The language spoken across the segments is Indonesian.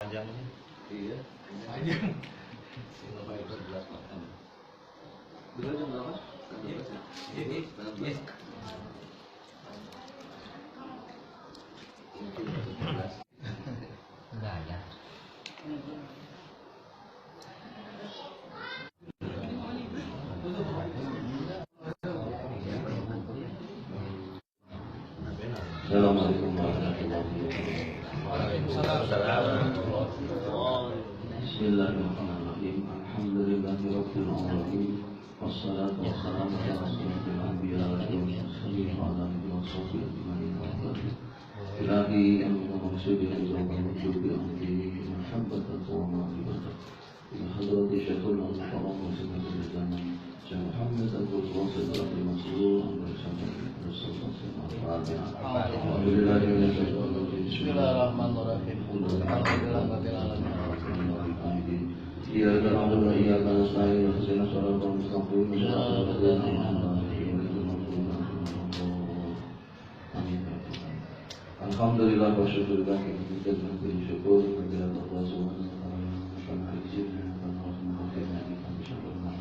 panjang ini. Iya, panjang. Sampai 11 makan. Dulu jam berapa? Iya. Enggak ya. Assalamualaikum warahmatullahi wabarakatuh. Bismillahirrahmanirrahim. Alhamdulillahirabbil alamin. Wassalatu wassalamu ala asyrofil anbiya'i wal mursalin wa ala alihi wa sahbihi ajma'in. Ilahi amin maksudi wa maksudi amri mahabbatan wa ma'rifatan. Ila hadrati syekhul al-mukarram wa sunnatul zaman. Syekh Muhammad al-Wasil al-Masrur Bismillahirrahmanirrahim. Iyyaka na'budu wa iyyaka nasta'in. Ihdinas siratal mustaqim. Amin. Alhamdulillah wa syukur lillah kita mengucapkan syukur kepada Allah Subhanahu wa taala atas izinnya dan rahmatnya yang kami syukurkan.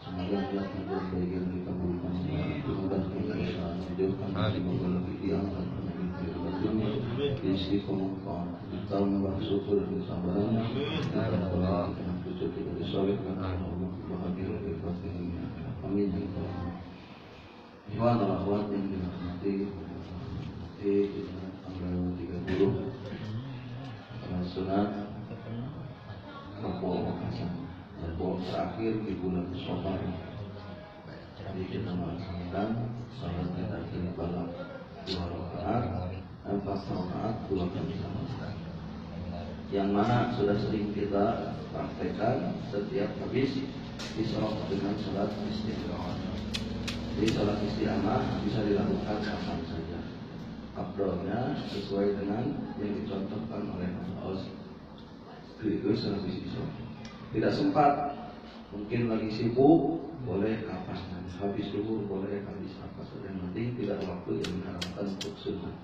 Semoga Allah memberikan dikabulkan dimudahkan kesusahan hidup kami semoga lebih diangkat dunia rizki kemanfaat ditambah syukur dan kesabaran dan Allah dengan cucu kita disolehkan Allah bahagia dari pastinya amin ya Allah. Ikhwan dan akhwat yang dirahmati kita tanggal 30 sunat Rabu terakhir di bulan Syawal. Jadi kita melaksanakan salat terakhir balap 2 rakaat, 4 rakaat 2 kali salam. Yang mana sudah sering kita praktekkan setiap habis isyraq dengan salat istiqamah. Jadi salat istiqamah bisa dilakukan kapan saja. Afdalnya sesuai dengan yang dicontohkan oleh Allah. Itu salat istiqamah. Tidak sempat, mungkin lagi sibuk, boleh kapan, habis dulu boleh, habis apa saja, yang penting tidak waktu yang diharapkan untuk sunnah.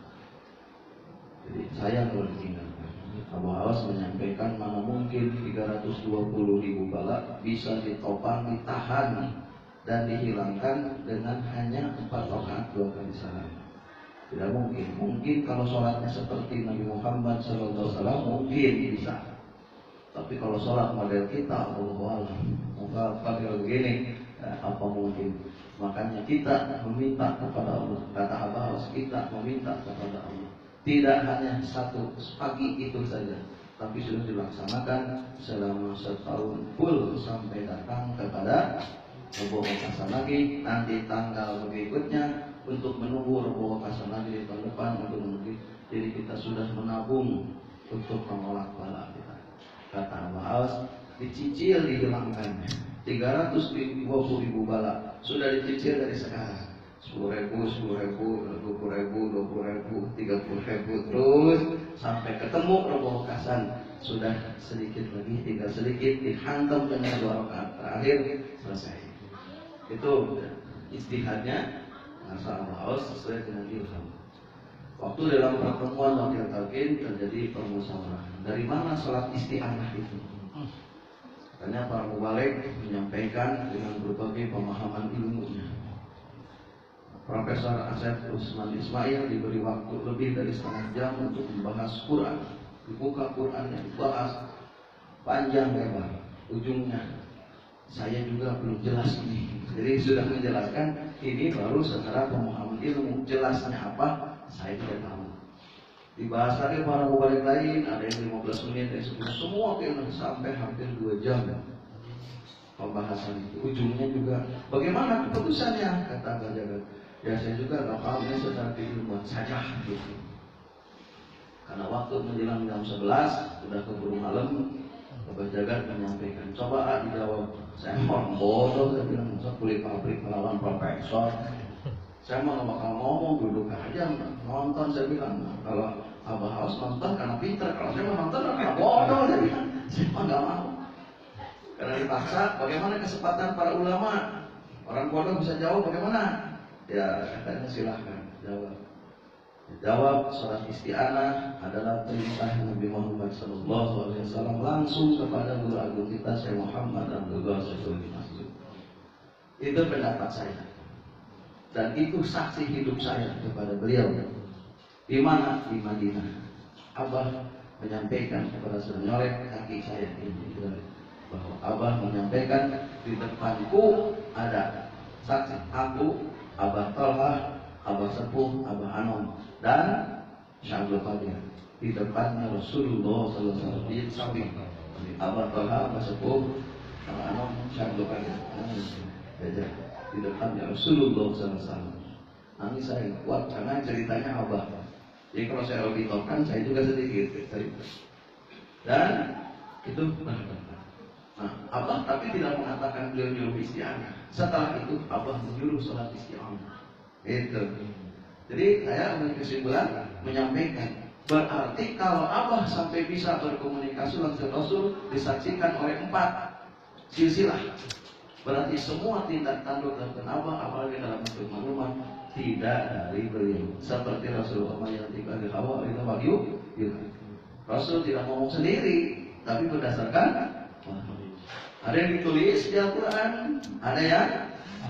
Jadi sayang kalau ditinggalkan. Abu Awas menyampaikan mana mungkin 320.000 bala bisa ditopang, ditahan dan dihilangkan dengan hanya 4 rakaat 2 kali salam. Tidak mungkin. Mungkin kalau sholatnya seperti Nabi Muhammad SAW mungkin bisa. Tapi kalau sholat model kita, Allah model begini, apa mungkin? Makanya kita meminta kepada Allah. Kata Abbas, kita meminta kepada Allah. Tidak hanya satu pagi itu saja, tapi sudah dilaksanakan selama setahun full sampai datang kepada Rabu Hasan lagi. Nanti tanggal berikutnya untuk menunggu Rabu Hasan lagi di tahun depan untuk menunggu. Jadi kita sudah menabung untuk menolak bala kita. Kata Abbas, dicicil dihilangkan 320.000 bala sudah dicicil dari sekarang 10.000, 10.000, 20.000, 20.000, 30.000 terus sampai ketemu Rabu Hasan sudah sedikit lagi, tinggal sedikit dihantam dengan 2 rakaat terakhir selesai. Itu istihadnya Masa Abbas sesuai dengan ilham. Waktu dalam pertemuan wakil talqin terjadi permusyawaratan. Dari mana salat isti'anah itu? Karena para mubalik menyampaikan dengan berbagai pemahaman ilmunya. Profesor Asep Usman Ismail diberi waktu lebih dari setengah jam untuk membahas Quran. Dibuka Quran yang dibahas panjang lebar. Ujungnya saya juga belum jelas ini. Jadi sudah menjelaskan ini baru secara pemahaman ilmu. Jelasnya apa? Saya tidak tahu. Dibahas lagi para mubalik lain, ada yang 15 menit, ada yang 10 semua sampai hampir 2 jam pembahasan itu. Ujungnya juga bagaimana keputusannya, kata Pak Jagat. Ya saya juga nggak paham, ini secara keilmuan saja gitu. Karena waktu menjelang jam 11 sudah keburu malam, Bapak Jagat menyampaikan, coba dijawab. Saya orang bodoh, saya bilang masa kulit pabrik melawan profesor. Saya mau nggak bakal ngomong, duduk aja nonton. Saya bilang kalau Abah harus nonton karena pinter, kalau saya mau nonton karena bodoh. Saya bilang saya nggak mau karena dipaksa. Bagaimana kesempatan para ulama? Orang bodoh bisa jawab bagaimana? Ya katanya silahkan jawab. Jawab, sholat isti'anah adalah perintah Nabi Muhammad SAW langsung kepada guru agung kita Syekh Muhammad Abdullah Syekhul Masjid. Itu pendapat saya, dan itu saksi hidup saya kepada beliau. Di mana? Di Madinah. Abah menyampaikan kepada saya, nyolek kaki saya ini, bahwa Abah menyampaikan di depanku ada saksi, aku, Abah Tolha, Abah Sepuh, Abah Anom, dan Syabdul Qadir. Di depannya Rasulullah SAW, di samping Abah Tolha, Abah Sepuh, Abah Anom, Syabdul Qadir. Di depannya Rasulullah SAW. Nangis saya kuat karena ceritanya Abah. Jadi kalau saya lebihkan, saya juga sedikit cerita. Dan itu Abah tapi tidak mengatakan beliau nyuruh isti'anah. Setelah itu Abah menyuruh sholat isti'anah. Itu. Jadi saya kesimpulan menyampaikan, berarti kalau Abah sampai bisa berkomunikasi langsung Rasul disaksikan oleh 4 silsilah, berarti semua tindak tanduk dan Abah apalagi dalam bentuk maklumat tidak dari beliau. Seperti Rasulullah yang tiba di awal itu wahyu. Rasul tidak ngomong sendiri, tapi berdasarkan ada yang ditulis di Al-Quran, ada yang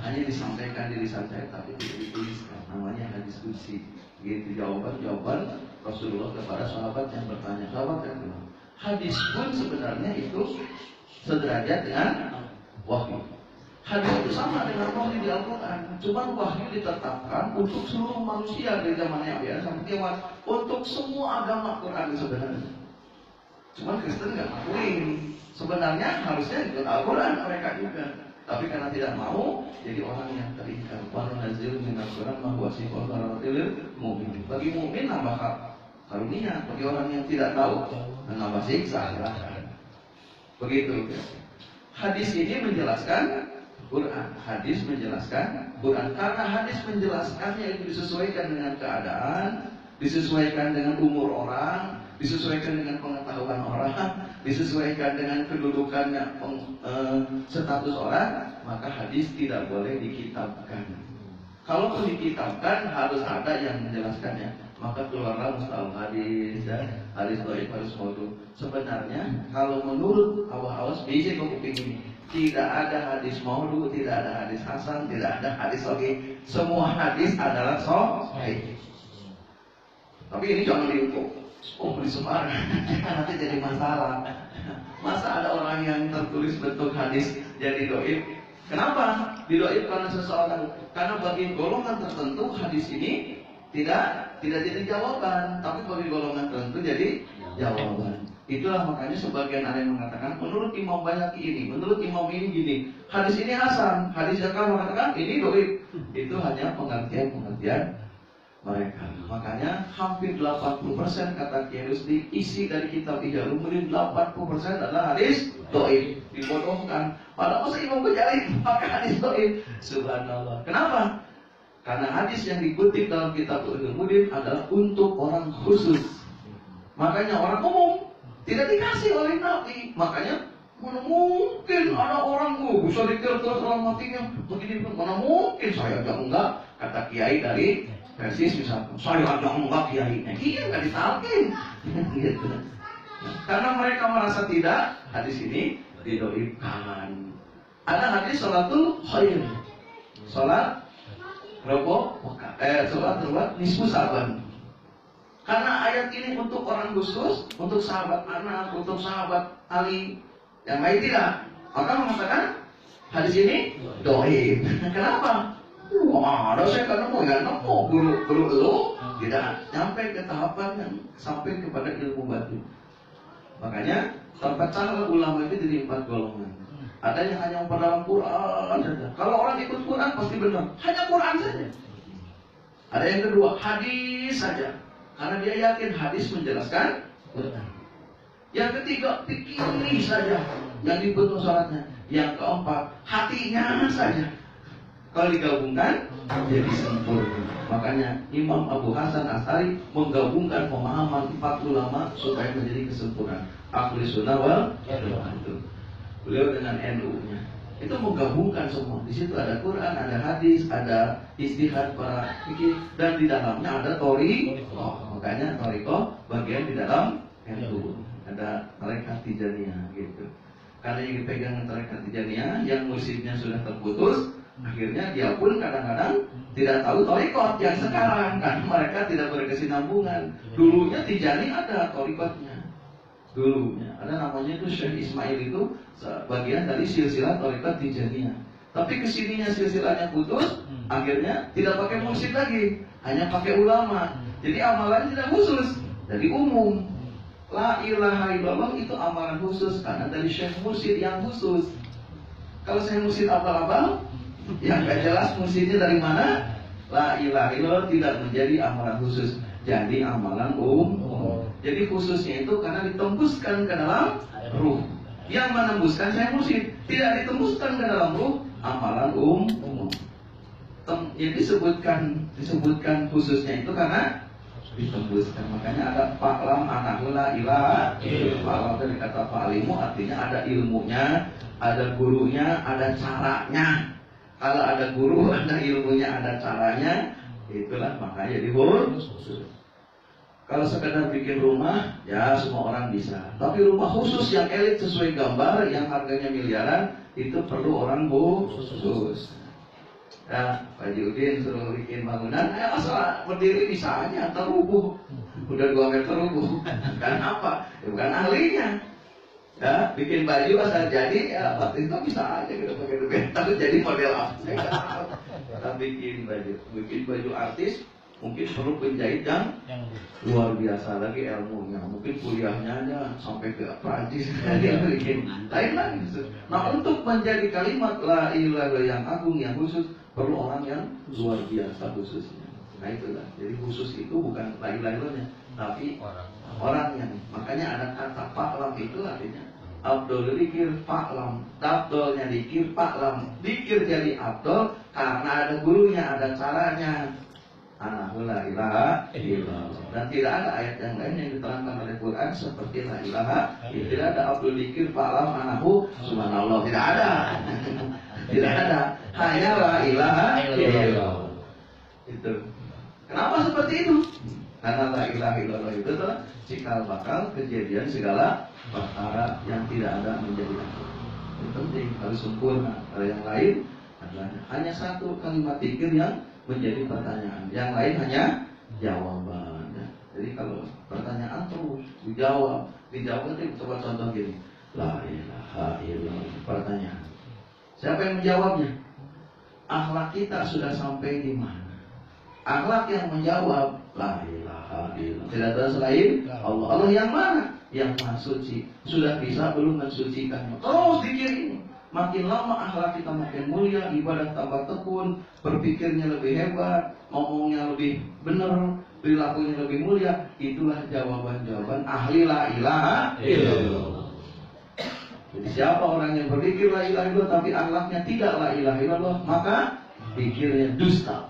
hanya disampaikan di lisan saya tapi tidak dituliskan. Namanya hadis qudsi. Gitu jawaban Rasulullah kepada sahabat yang bertanya. Sahabat yang bilang, hadis pun sebenarnya itu sederajat dengan wahyu. Hadis itu sama dengan wahyu di Al-Quran. Cuma wahyu ditetapkan untuk seluruh manusia dari zaman yang biasa sampai kiamat, untuk semua agama Quran sebenarnya. Cuma Kristen nggak ngakuin. Sebenarnya harusnya ikut Al-Quran mereka juga, tapi karena tidak mau, jadi orang yang terikat. Wa nunazzilu minal Qur'an ma huwa shifaa'un lil mu'minin. Bagi mukmin nambah karunia, bagi orang yang tidak tahu nambah siksa. Begitu. Hadis ini menjelaskan Quran. Hadis menjelaskan Quran. Karena hadis menjelaskannya itu disesuaikan dengan keadaan, disesuaikan dengan umur orang, disesuaikan dengan pengetahuan orang, disesuaikan dengan kedudukannya, status orang, maka hadis tidak boleh dikitabkan. Kalaupun dikitabkan harus ada yang menjelaskannya, maka keluarlah mustalahul hadis dan hadis dhaif, hadis maudhu. Sebenarnya kalau menurut awas bisa kuping ini, tidak ada hadis maudhu, tidak ada hadis hasan, tidak ada hadis sahih. Semua hadis adalah sahih. Tapi ini jangan diukur. Di Semarang nanti jadi masalah. Masa ada orang yang tertulis bentuk hadis jadi doib? Kenapa didoib? Karena seseorang, karena bagi golongan tertentu hadis ini tidak jadi jawaban, tapi bagi golongan tertentu jadi jawaban. Itulah makanya sebagian ada yang mengatakan menurut Imam Baihaqi ini, menurut Imam ini gini, hadis ini hasan, hadis yang kan mengatakan ini doib. Itu hanya pengertian mereka. Makanya hampir 80% kata Kiai Rusdi isi dari kitab Ihya Ulumuddin 80% adalah hadis dhaif. Dibodohkan. Padahal masa Imam Ghazali pakai hadis dhaif. Subhanallah. Kenapa? Karena hadis yang dikutip dalam kitab Ihya Ulumuddin adalah untuk orang khusus. Makanya orang umum tidak dikasih oleh Nabi. Makanya mana mungkin ada orang bisa dikira dalam hatinya begini, mana mungkin saya aja enggak, kata Kiai dari Persis misalkan, saya aja enggak Kiai, iya nggak ditalkin, gitu. Karena mereka merasa tidak, hadis ini didoibkan. Ada hadis sholatul khair, sholat sholat nisfu saban. Karena ayat ini untuk orang khusus, untuk sahabat anak, untuk sahabat Ali, yang lain tidak. Maka mengatakan hadis ini doib. Kenapa? Wah, ada saya kan nemu guru lo tidak sampai ke tahapan yang sampai kepada ilmu batin. Makanya terpecahlah ulama itu jadi 4 golongan. Ada yang hanya memperdalam Quran saja. Kalau orang ikut Quran pasti benar, hanya Quran saja. Ada yang kedua, hadis saja, karena dia yakin hadis menjelaskan Quran. Yang ketiga, fikih saja yang dibutuh syaratnya. Yang keempat, hatinya saja. Kalau digabungkan jadi sempurna. Makanya Imam Abu Hasan Asy'ari menggabungkan pemahaman 4 ulama supaya menjadi kesempurnaan. Ahlus Sunnah wal Jamaah itu. Beliau dengan NU-nya. Itu menggabungkan semua. Di situ ada Quran, ada hadis, ada istihad para fikih, dan di dalamnya ada thariqah. Makanya thariqah bagian di dalam NU. Ada tarekat Tijaniyah gitu. Karena yang dipegang tarekat Tijaniyah, yang muridnya sudah terputus, akhirnya dia pun kadang-kadang tidak tahu thariqah yang sekarang, karena mereka tidak berkesinambungan. Dulunya Tijani ada thariqahnya. Dulunya ada namanya itu Syekh Ismail, itu bagian dari silsilah tarekat Tijaniyah. Tapi kesininya silsilahnya putus, akhirnya tidak pakai mursyid lagi, hanya pakai ulama. Jadi amalan tidak khusus, jadi umum. La ilaha illallah itu amalan khusus karena dari Syekh Mursyid yang khusus. Kalau Syekh Mursyid abal-abal, yang gak jelas mursyidnya dari mana, la ilaha illallah tidak menjadi amalan khusus, jadi amalan umum. Jadi khususnya itu karena ditembuskan ke dalam ruh. Yang menembuskan Syekh Mursyid, tidak ditembuskan ke dalam ruh, amalan umum. Yang disebutkan khususnya itu karena ditembuskan. Makanya ada fa'lam annahu la ilaha illallah. Dari kata fa'limu artinya ada ilmunya, ada gurunya, ada caranya. Kalau ada guru, ada ilmunya, ada caranya, itulah makanya jadi khusus. Kalau sekedar bikin rumah, ya semua orang bisa. Tapi rumah khusus yang elit sesuai gambar, yang harganya miliaran, itu perlu orang khusus. Ya, Pak Udin suruh bikin bangunan, asal berdiri bisa aja, atau rubuh. Udah 2 meter rubuh. Kan apa? Ya, bukan ahlinya. Ya, bikin baju asal jadi, ya itu bisa aja kita pakai duit. Tapi jadi model apa? Saya nggak tahu. Kita bikin baju artis, mungkin perlu penjahit yang luar biasa lagi ilmunya. Mungkin kuliahnya aja sampai ke Prancis dia bikin. Lain lagi. Nah, untuk menjadi kalimat la ilaha yang agung, yang khusus, perlu orang yang luar biasa khususnya. Nah itulah. Jadi khusus itu bukan la ilaha tapi orangnya. Makanya ada kata fa'lam itu artinya Abdul dikir fa'lam, Abdulnya dikir fa'lam. Dikir jadi Abdul karena ada gurunya, ada caranya. Annahu la ilaha illallah. Dan tidak ada ayat yang lain yang diterangkan oleh Quran seperti la ilaha. Tidak ada Abdul dikir fa'lam annahu subhanallah. Tidak ada. Tidak ada. Hanya la ilaha illallah. Itu. Kenapa seperti itu? Karena la ilaha illallah itu adalah cikal bakal kejadian segala perkara yang tidak ada menjadi ada. Itu penting, harus sempurna. Kalau yang lain adalah hanya satu kalimat zikir yang menjadi pertanyaan, yang lain hanya jawaban. Jadi kalau pertanyaan terus dijawab nanti coba contoh gini, la ilaha illallah, pertanyaan. Siapa yang menjawabnya? Akhlak kita sudah sampai di mana? Akhlak yang menjawab la ilaha illallah, tidak ada selain Allah. Allah yang mana? Yang maha suci. Sudah bisa belum mensucikannya? Terus dikirim. Makin lama akhlak kita makin mulia, ibadah tambah tekun, berpikirnya lebih hebat, ngomongnya lebih benar, perilakunya lebih mulia. Itulah jawaban-jawaban ahli la ilaha illallah. Jadi siapa orang yang berzikir la ilaha illallah tapi akhlaknya tidak la ilaha illallah, maka pikirnya dusta,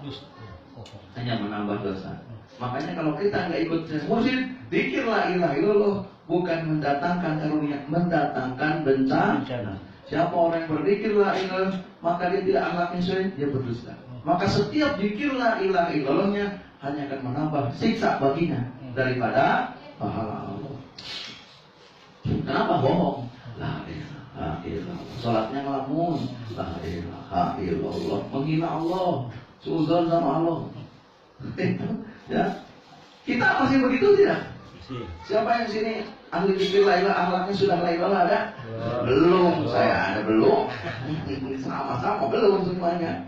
hanya menambah dosa. Makanya kalau kita nggak ikut mursyid, zikir la ilaha illallah bukan mendatangkan karunia, mendatangkan bencana. Siapa orang yang berzikir la ilaha maka dia tidak akhlaknya sesuai, dia berdusta. Maka setiap zikir la ilaha illallahnya hanya akan menambah siksa baginya daripada pahala Allah. Kenapa bohong? La ilaha illallah. Salatnya ngelamun, la ilaha illallah, menghina Allah, suudzon sama Allah. Ya, kita masih begitu tidak? Siapa yang sini ahli zikir la ilaha, akhlaknya sudah la ilaha ada? Belum, saya ada belum. Sama-sama belum semuanya.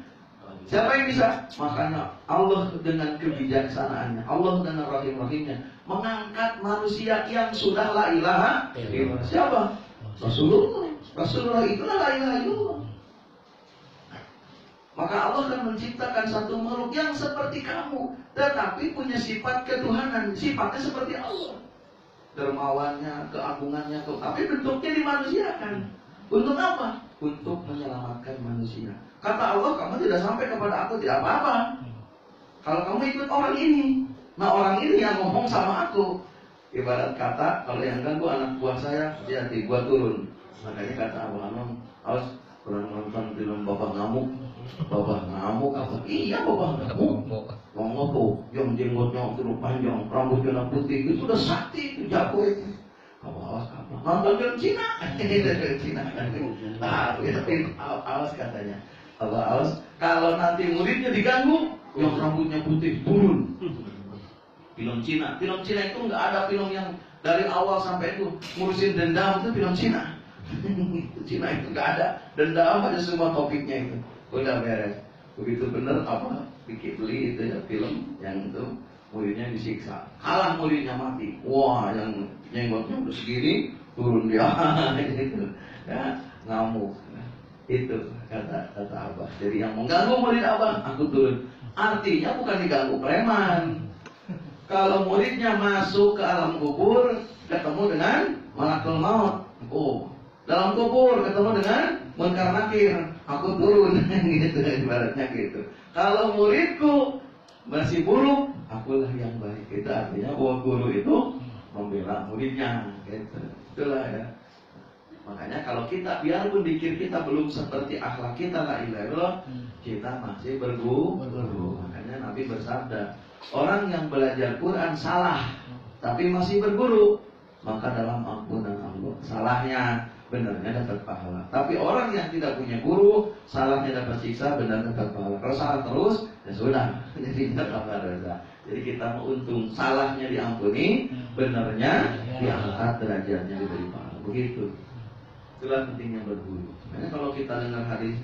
Siapa yang bisa? Makanya Allah dengan kebijaksanaannya, Allah dengan rahim-rahimnya mengangkat manusia yang sudah la ilaha illallah. Siapa? Rasulullah. Rasulullah itulah la ilaha illallah. Maka Allah akan menciptakan satu makhluk yang seperti kamu, tetapi punya sifat ketuhanan, sifatnya seperti Allah. Dermawannya, keagungannya, tapi bentuknya dimanusiakan. Untuk apa? Untuk menyelamatkan manusia. Kata Allah, kamu tidak sampai kepada aku, tidak apa-apa. Kalau kamu ikut orang ini, nah orang ini yang ngomong sama aku. Ibarat kata, kalau yang ganggu anak buah saya, hati-hati, gua turun. Makanya kata Abu Hanum, harus Pernah nonton film Bapak Ngamuk? Bapak Ngamuk apa? Iya, Bapak Ngamuk. Ngomong tuh, yang jenggotnya terlalu panjang, rambutnya putih, itu udah sakti, itu jago itu. Awas apa? Nonton film Cina. Film Cina. Awas katanya. Awas. Kalau nanti muridnya diganggu, yang rambutnya putih turun. Film Cina. Film Cina itu nggak ada film yang dari awal sampai itu ngurusin dendam, itu film Cina. Cina itu nggak ada dendam, aja semua topiknya itu. Udah beres. Begitu bener apa? Bikin beli itu ya film yang itu muridnya disiksa. Kalah muridnya mati. Wah, yang jenggotnya udah segini turun dia. Gitu. Ya, ngamuk. Itu kata Abah. Jadi yang mengganggu murid Abah, aku turun. Artinya bukan diganggu preman. Kalau muridnya masuk ke alam kubur, ketemu dengan malakul maut. Oh, dalam kubur ketemu dengan munkar nakir, aku turun. Gitu, ibaratnya gitu. Kalau muridku masih buruk, akulah yang baik. Itu artinya bahwa guru itu membela muridnya. Gitu. Itulah ya. Makanya kalau kita, biarpun dikir kita belum seperti akhlak kita, la ilaha illallah, kita masih berguru. Makanya Nabi bersabda, orang yang belajar Quran salah, tapi masih berguru, maka dalam ampunan Allah salahnya, benarnya dapat pahala. Tapi orang yang tidak punya guru, salahnya dapat siksa, benar dapat pahala. Kalau salah terus, ya sudah, jadi dapat dosa. Jadi kita mau untung, salahnya diampuni, benarnya diangkat, derajatnya diberi pahala. Begitu. Itulah pentingnya berguru. Makanya kalau kita dengar hadis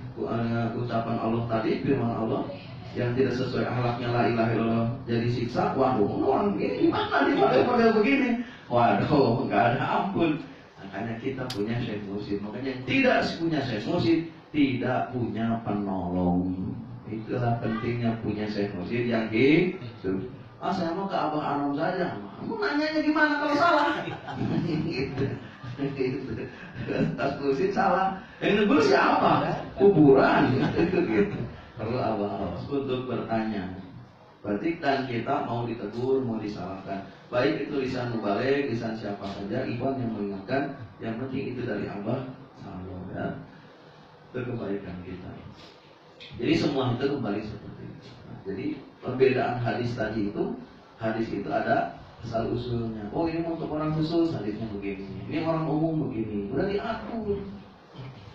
ucapan Allah tadi, firman Allah yang tidak sesuai akhlaknya, la ilaha illallah, jadi siksa. Waduh, orang ini gimana nih model begini? Waduh, nggak ada ampun. Makanya kita punya Syekh Mursyid. Makanya yang tidak punya Syekh Mursyid tidak punya penolong. Itulah pentingnya punya Syekh Mursyid yang gitu. Saya mau ke Abah Anom saja. Mau nanyanya gimana kalau salah? Gitu. Tas Mursyid salah. Yang negur siapa? Kuburan. Gitu. Perlu awas untuk bertanya. Berarti dan kita mau ditegur, mau disalahkan. Baik itu lisan mubalik, lisan siapa saja, ikhwan yang mengingatkan. Yang penting itu dari Allah, ya. Itu kebaikan kita. Jadi semua itu kembali seperti itu. Nah, jadi perbedaan hadis tadi itu, hadis itu ada asal usulnya. Oh, ini untuk orang khusus, hadisnya begini. Ini orang umum begini. Udah diatur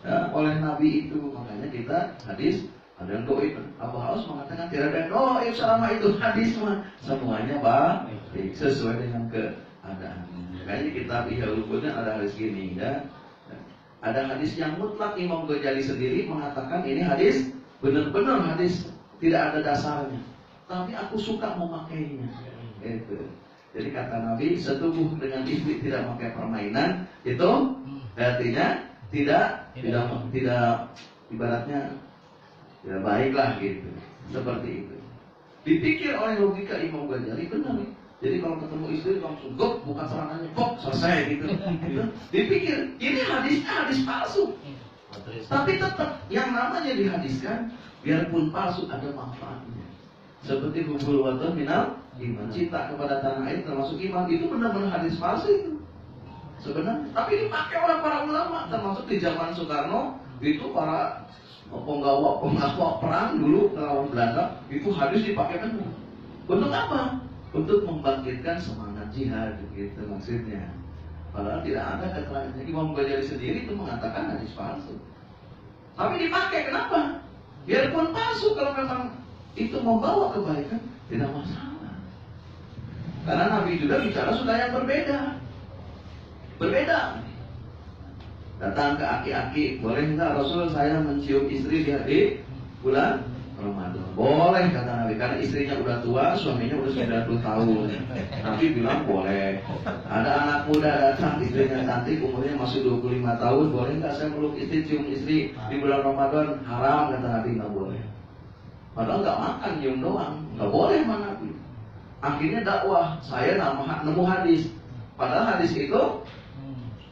ya, oleh Nabi itu. Makanya kita hadis ada yang doib. Abu Haus mengatakan tidak ada yang doib selama itu hadis mah semuanya baik sesuai dengan keadaan. Makanya kita lihat ulumnya ada hadis gini ya. Ada hadis yang mutlak, Imam Ghazali sendiri mengatakan ini hadis benar-benar hadis tidak ada dasarnya. Tapi aku suka memakainya. Itu. Jadi kata Nabi, setubuh dengan istri tidak pakai permainan, itu artinya tidak ibaratnya ya baiklah gitu. Seperti itu. Dipikir oleh logika Imam Ghazali benar. Jadi kalau ketemu istri langsung gok, bukan serangannya gok, selesai gitu. Dipikir ini hadisnya hadis palsu. Tapi tetap yang namanya dihadiskan, biarpun palsu ada manfaatnya. Seperti hubul waton minal iman, cinta kepada tanah air termasuk iman. Itu benar-benar hadis palsu itu sebenarnya. Tapi dipakai oleh para ulama, termasuk di zaman Soekarno itu para penggawa perang dulu melawan Belanda, itu hadis dipakai benar. Untuk apa? Untuk membangkitkan semangat jihad gitu maksudnya. Padahal tidak ada keterangannya. Imam Ghazali sendiri itu mengatakan hadis palsu. Tapi dipakai kenapa? Biarpun palsu, kalau memang itu membawa kebaikan tidak masalah. Karena Nabi juga bicara sudah yang berbeda. Berbeda. Datang ke aki-aki, boleh enggak Rasul saya mencium istri di bulan Ramadan? Boleh kata Nabi, karena istrinya udah tua, suaminya udah 90 tahun. Nabi bilang boleh. Ada anak muda datang, istrinya cantik, umurnya masih 25 tahun, boleh enggak saya meluk istri, cium istri di bulan Ramadan? Haram kata Nabi, enggak boleh. Padahal enggak makan, cium doang, enggak boleh sama Nabi. Akhirnya dakwah, saya nemu hadis. Padahal hadis itu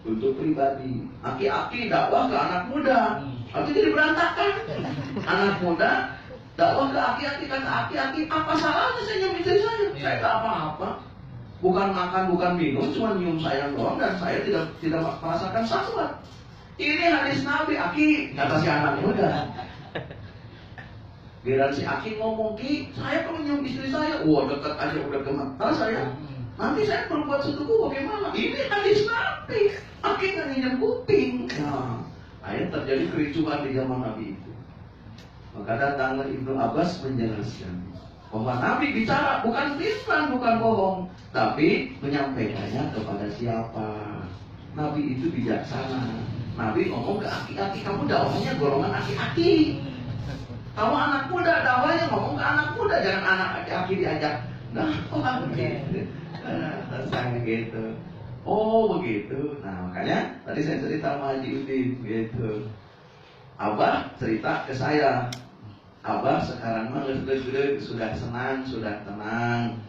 untuk pribadi. Aki-aki dakwah ke anak muda, itu jadi berantakan. Anak muda dakwah ke aki-aki, kan aki-aki apa salahnya saya nyium istri saya? Saya tak apa-apa. Bukan makan, bukan minum, cuma nyium sayang doang dan saya tidak merasakan syahwat. Ini hadis Nabi, Aki, kata si anak muda. Biar si Aki ngomong, Ki, saya kalau nyium istri saya, wah dekat aja udah gemetar saya. Nanti saya berbuat setuju bagaimana? Ini hadis Nabi, Aki nggak nyium kuping. Nah, akhirnya terjadi kericuhan di zaman Nabi itu. Maka datanglah Ibnu Abbas menjelaskan bahwa Nabi bicara bukan fitnah, bukan bohong, tapi menyampaikannya kepada siapa. Nabi itu bijaksana. Nabi ngomong ke aki-aki, kamu dakwahnya golongan aki-aki. Kamu anak muda, dakwahnya ngomong ke anak muda, jangan anak aki-aki diajak. Nah, saya gitu. Oh begitu. Nah makanya tadi saya cerita sama Haji Udin gitu. Abah cerita ke saya, Abah sekarang mah sudah senang, sudah tenang.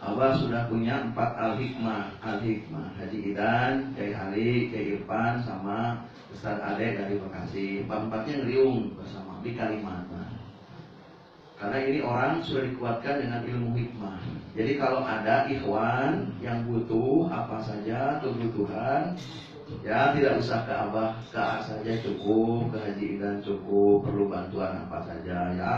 Abah sudah punya 4 al-hikmah. Haji Idan, Kiai Ali, Kiai Irfan, sama Ustaz Ade dari Bekasi. 4-4-nya ngeriung bersama di Kalimantan. Karena ini orang sudah dikuatkan dengan ilmu hikmah. Jadi kalau ada ikhwan yang butuh apa saja kebutuhan, ya tidak usah ke Abah, ke A saja cukup, ke Haji Idan cukup, perlu bantuan apa saja ya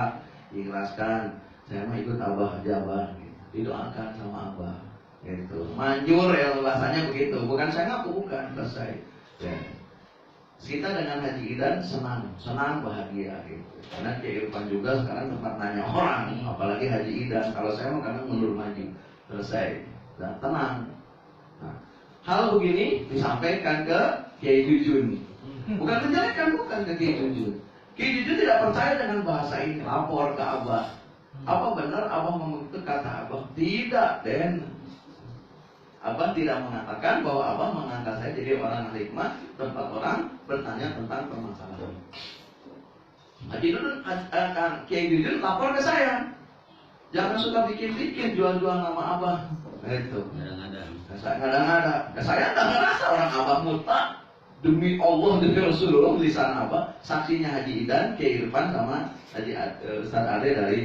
ikhlaskan. Saya mah ikut Abah aja Abah, gitu. Didoakan sama Abah, gitu. Manjur ya bahasanya begitu, bukan saya ngaku, bukan selesai. Ya. Kita dengan Haji Idan senang bahagia gitu. Karena Kiai Irfan juga sekarang tempat nanya orang, apalagi Haji Idan. Kalau saya mah kadang mundur maju, selesai dan tenang. Nah, hal begini disampaikan ke Kiai Jujun. Bukan menjelekkan, bukan ke Kiai Jujun. Kiai Jujun tidak percaya dengan bahasa ini, lapor ke Abah. Apa benar Abah ngomong itu kata Abah? Tidak, Den. Abah tidak mengatakan bahwa Abah mengangkat saya jadi orang hikmah tempat orang bertanya tentang permasalahan. Haji Jujun, Kiai Jujun lapor ke saya. Jangan suka bikin-bikin jual-jual nama Abah. Itu. Kadang-kadang. Saya nggak ngerasa orang Abah mutlak. Demi Allah, demi Rasulullah, lisan Abah. Saksinya Haji Idan, Kiai Irfan sama Haji Ustaz Ade dari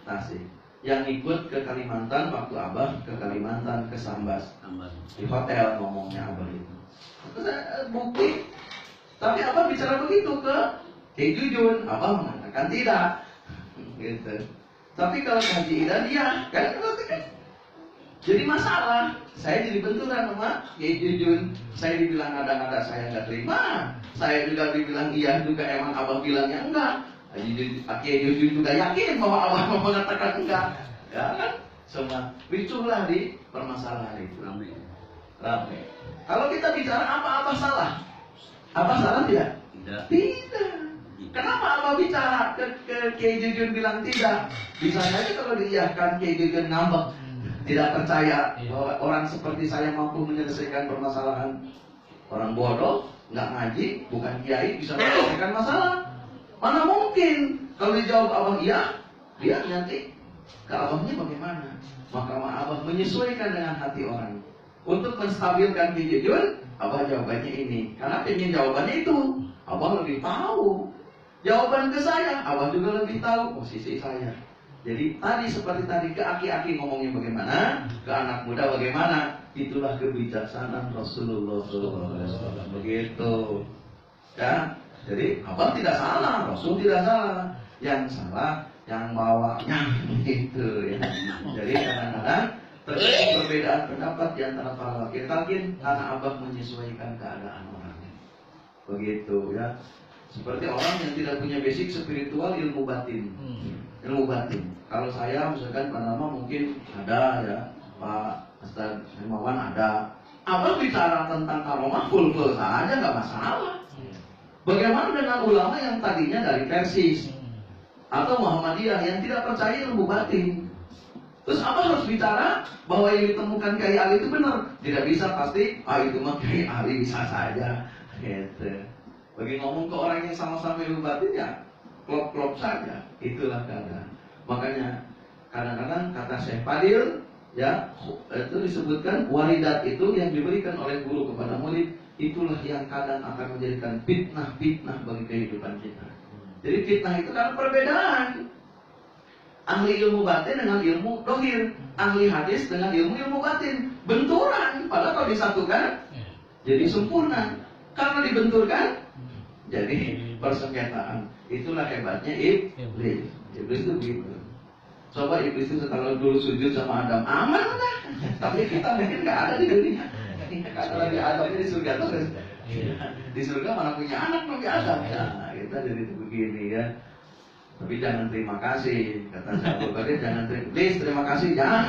Tasik. Yang ikut ke Kalimantan waktu Abah ke Kalimantan, ke Sambas. Di hotel ngomongnya Abah itu. Terus bukti. Tapi Abah bicara begitu ke Kiai Jujun, Abah mengatakan tidak. Gitu. Tapi kalau Haji Idan dia kan jadi masalah. Saya jadi benturan sama Kiai Jujun. Saya dibilang ada-ada saya nggak terima. Saya juga dibilang iya juga, emang Abah bilangnya enggak. Kiai Jujun juga yakin bahwa Abah mau mengatakan enggak. Ya kan? Semua ricuhlah di permasalahan itu. Ramai. Kalau kita bicara apa Abah salah? Abah salah tidak? Tidak. Kenapa Abah bicara ke Kiai Jujun bilang tidak? Bisa saja kalau diiyakan Kiai Jujun ngambek, tidak percaya bahwa orang seperti saya mampu menyelesaikan permasalahan. Orang bodoh, nggak ngaji, bukan kiai, bisa menyelesaikan masalah. Mana mungkin? Kalau dijawab Abah iya, dia nanti ke Abahnya bagaimana? Maka Abah menyesuaikan dengan hati orang. Untuk menstabilkan Kiai Jujun, Abah jawabannya ini. Karena ingin jawabannya itu, Abah lebih tahu. Jawaban ke saya, Abah juga lebih tahu posisi saya. Jadi tadi seperti tadi ke aki-aki ngomongnya bagaimana, ke anak muda bagaimana, itulah kebijaksanaan Rasulullah SAW. Begitu. Ya, jadi Abah tidak salah, Rasul tidak salah. Yang salah yang bawanya gitu ya. Jadi kadang-kadang terjadi perbedaan pendapat di antara para wakil-wakil karena Abah menyesuaikan keadaan orangnya. Begitu ya. Seperti orang yang tidak punya basic spiritual ilmu batin. Ilmu batin. Kalau saya misalkan Pak Nama mungkin ada ya, Pak Ustaz Hermawan ada. Abah bicara tentang karomah full saja nggak masalah. Bagaimana dengan ulama yang tadinya dari Persis atau Muhammadiyah yang tidak percaya ilmu batin? Terus Abah harus bicara bahwa yang ditemukan Kiai Ali itu benar. Tidak bisa pasti, itu mah Kiai Ali bisa saja. Gitu. Bagi ngomong ke orang yang sama-sama ilmu batin ya klop-klop saja. Itulah keadaan. Makanya kadang-kadang kata Syekh Fadil ya itu disebutkan waridat itu yang diberikan oleh guru kepada murid, itulah yang kadang akan menjadikan fitnah bagi kehidupan kita. Jadi fitnah itu kan perbedaan ahli ilmu batin dengan ilmu dohir, ahli hadis dengan ilmu batin, benturan. Padahal kalau disatukan jadi sempurna. Karena dibenturkan, jadi persengketaan. Itulah hebatnya iblis. Iblis itu begitu. Coba iblis itu kalau dulu sujud sama Adam, aman lah. Tapi kita mungkin nggak ada di dunia. Karena lagi Adamnya di surga terus. Di surga mana punya anak Nabi Adam. Nah, kita jadi begini ya. Tapi jangan terima kasih, kata sahabat Bakar, jangan terima kasih, jangan.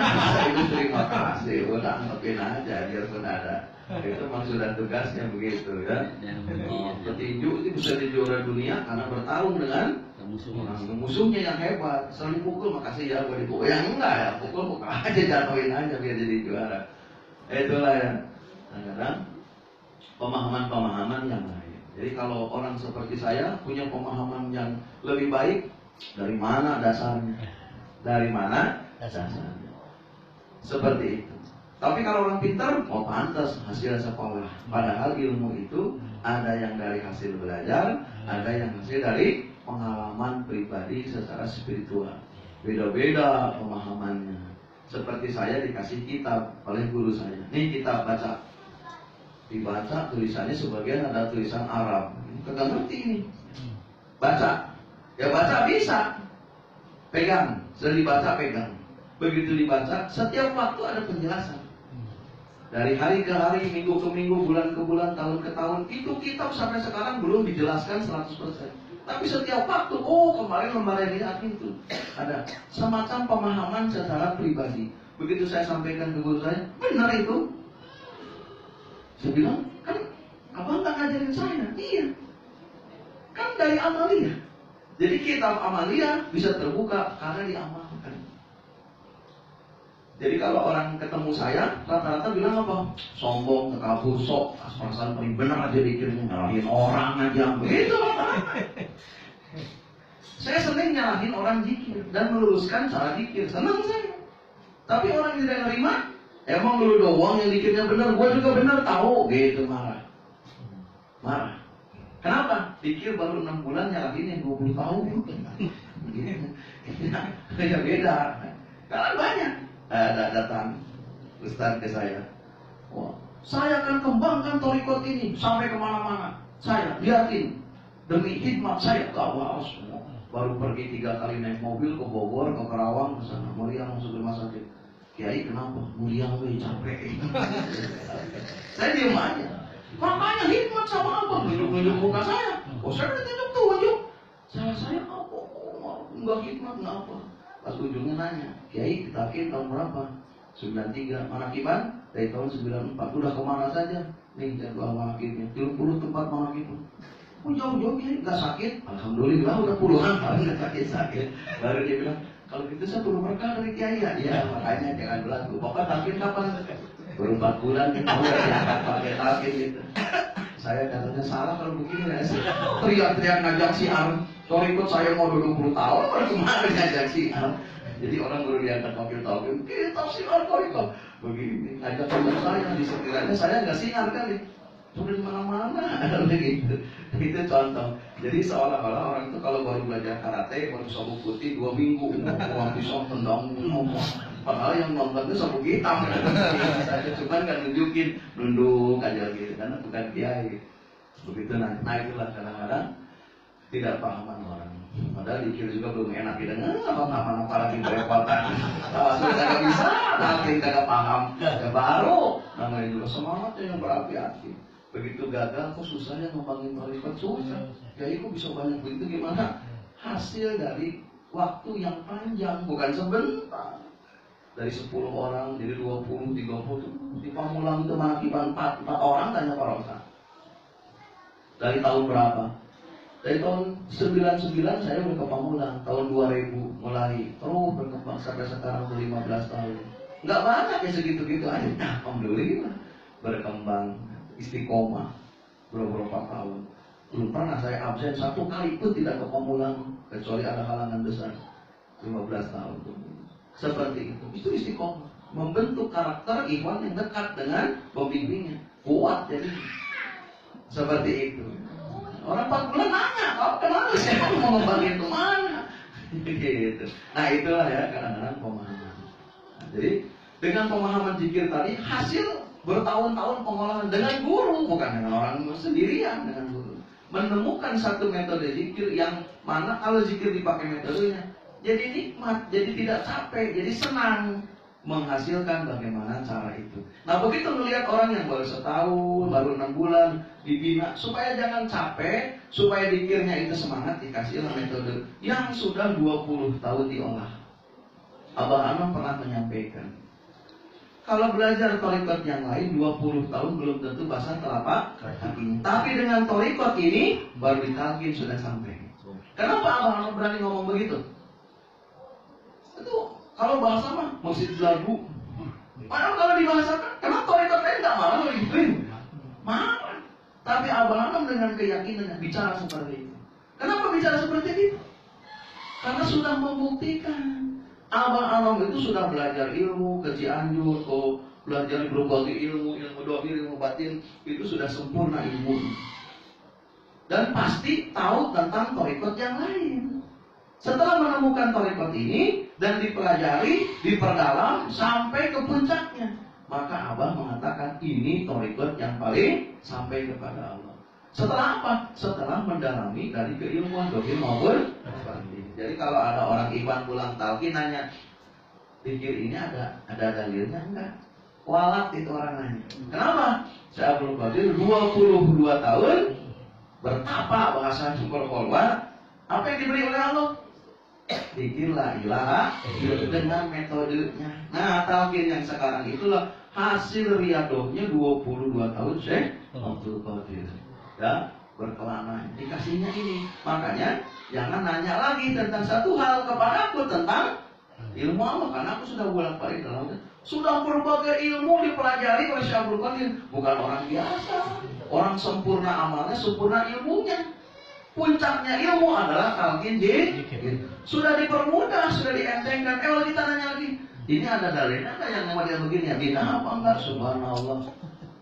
Itu terima kasih, udah anggapin aja biarpun ada. Itu memang sudah tugasnya begitu ya. Petinju itu bisa di juara dunia karena bertarung dengan musuhnya yang hebat. Selalu dipukul, makasih ya gue dipukul. Yang enggak ya, pukul aja, jatuhin aja biar jadi juara. Itulah ya. Kadang-kadang pemahaman-pemahaman yang lain. Jadi kalau orang seperti saya punya pemahaman yang lebih baik, dari mana dasarnya? Dari mana dasarnya? Seperti itu. Tapi kalau orang pintar, oh pantas hasil sekolah. Padahal ilmu itu ada yang dari hasil belajar, ada yang hasil dari pengalaman pribadi secara spiritual. Beda-beda pemahamannya. Seperti saya dikasih kitab oleh guru saya. Nih kitab baca. Dibaca tulisannya sebagian ada tulisan Arab. Kagak ngerti ini. Baca. Ya baca bisa. Pegang. Sudah dibaca pegang. Begitu dibaca, setiap waktu ada penjelasan. Dari hari ke hari, minggu ke minggu, bulan ke bulan, tahun ke tahun. Itu kitab sampai sekarang belum dijelaskan 100%. Tapi setiap waktu, oh kemarin lembar ini itu ada semacam pemahaman secara pribadi. Begitu saya sampaikan ke guru saya, benar itu. Saya bilang, kan abang nggak ngajarin saya. Iya. Kan dari amalia. Jadi kitab amalia bisa terbuka karena diamalkan. Jadi kalau orang ketemu saya, rata-rata bilang apa? Sombong, tekabur, sok, asal-asalan paling benar aja dikirnya, nyalahin orang aja. Begitu rata-rata. Saya sering nyalahin orang zikir dan meluruskan cara zikir. Senang saya. Tapi orang yang tidak nerima, emang lu doang yang dikirnya benar, gua juga benar tahu. Gitu marah. Marah. Kenapa? Pikir baru 6 bulan nyalahin yang 20 tahun. Ya beda. Karena banyak. Ada datang Ustaz ke saya. Wah, saya akan kembangkan torikot ini sampai kemana-mana. Saya liatin demi khidmat saya ke awal semua. Baru pergi 3 kali naik mobil ke Bogor, ke Karawang, ke sana. Mulia masuk rumah sakit. Kiai kenapa? Mulia gue capek. Saya diem aja. Makanya hikmat sama apa? Tunjuk-tunjuk muka saya. Oh saya udah tunjuk-tunjuk. Saya apa? Enggak hikmat, enggak apa. Pas ujungnya nanya, Kiai ditakin tahun berapa? 93. Manakiban? Dari tahun 94. Udah kemana saja? Nih jadwal manakibnya. 70 tempat manakibnya. Oh jauh-jauh Kiai, enggak sakit? Alhamdulillah udah puluhan tahun enggak sakit-sakit. Baru dia bilang, kalau gitu saya perlu berkah dari Kiai ya? Iya, makanya jangan belagu. Pokoknya takin kapan? Baru 4 bulan kita udah diangkat pakai takin gitu. Saya katanya salah kalau begini ya. Teriak-teriak ngajak siar. Sorry ikut saya mau 20 tahun baru kemarin ngajak siar. Jadi orang baru diangkat pakai takin. Kita siar kok begini. Ngajak teman saya di sekiranya saya nggak siar kali. Sudah di mana-mana begitu. Itu contoh. Jadi seolah-olah orang itu kalau baru belajar karate baru sabuk putih 2 minggu mau pisau tendang ngomong. Padahal yang nonton itu sabuk hitam. Saya cuma kan nunjukin nunduk aja gitu karena bukan kiai. Begitu nah itulah kadang-kadang tidak pahaman orang. Padahal dikir juga belum enak didengar apa lagi berepotan. Tawasul kagak bisa, nanti kagak paham. Ya baru namanya juga semangatnya yang berapi-api. Begitu gagal kok susahnya ngembangin tarekat susah. Kiai kok bisa banyak begitu gimana? Hasil dari waktu yang panjang bukan sebentar. Dari 10 orang jadi 20, 30 di Pamulang itu manakiban 4 orang tanya Pak Rosa. Dari tahun berapa? Dari tahun 99 saya udah ke Pamulang, tahun 2000 mulai terus berkembang sampai sekarang udah 15 tahun. Nggak banyak ya segitu-gitu aja. Alhamdulillah berkembang istiqomah beberapa tahun. Belum pernah saya absen 1 kali pun tidak ke Pamulang kecuali ada halangan besar 15 tahun. Seperti itu istiqomah, membentuk karakter ikhwan yang dekat dengan pembimbingnya, kuat jadi seperti itu. Orang 4 bulan nanya, kenapa sih mau ngembangin kemana? Gitu. Nah itulah ya kadang-kadang pemahaman. Nah, jadi dengan pemahaman zikir tadi hasil bertahun-tahun pengolahan dengan guru, bukan dengan orang sendirian, dengan guru. Menemukan satu metode zikir yang mana kalau zikir dipakai metodenya jadi nikmat, jadi tidak capek, jadi senang, menghasilkan bagaimana cara itu. Nah begitu melihat orang yang baru setahun, baru 6 bulan dibina, supaya jangan capek, supaya zikirnya itu semangat, dikasihlah metode yang sudah 20 tahun diolah. Abah Anom pernah menyampaikan, kalau belajar thariqat yang lain 20 tahun belum tentu basah telapak kakinya. Tapi dengan thariqat ini baru ditalkin sudah sampai. Kenapa Abah Anom berani ngomong begitu? Itu kalau bahasa mah masjid lagu. Padahal kalau dibahasakan, kenapa thariqat lain nggak marah gituin? Marah. Tapi Abah Anom dengan keyakinan bicara seperti itu. Kenapa bicara seperti itu? Karena sudah membuktikan. Abah Anom itu sudah belajar ilmu ke Cianjur, belajar berbagai ilmu dohir, ilmu batin, itu sudah sempurna ilmu. Dan pasti tahu tentang thariqat yang lain. Setelah menemukan thariqat ini dan dipelajari, diperdalam sampai ke puncaknya, maka Abah mengatakan ini thariqat yang paling sampai kepada Allah. Setelah apa? Setelah mendalami dari keilmuan dohir maupun batin. Jadi kalau ada orang Iwan pulang talqin nanya, pikir ini ada dalilnya enggak? Walat itu orang nanya. Kenapa? Saya belum Qadir 22 tahun bertapa bahasa super kolwat. Apa yang diberi oleh Allah? Pikir la ilaha dengan metodenya. Nah, talqin yang sekarang itulah hasil riadohnya 22 tahun Syekh Abdul Qadir. Ya, berkelana dikasihnya ini. Makanya jangan nanya lagi tentang satu hal kepadaku tentang ilmu Allah, karena aku sudah bolak-balik dalam sudah berbagai ilmu dipelajari oleh Syekh Abdul Qadir. Bukan orang biasa, orang sempurna amalnya, sempurna ilmunya. Puncaknya ilmu adalah talqin zikir. Sudah dipermudah, sudah dientengkan. Kalau kita nanya lagi, ini ada dalilnya enggak yang model begini ya? Bina apa enggak? Subhanallah.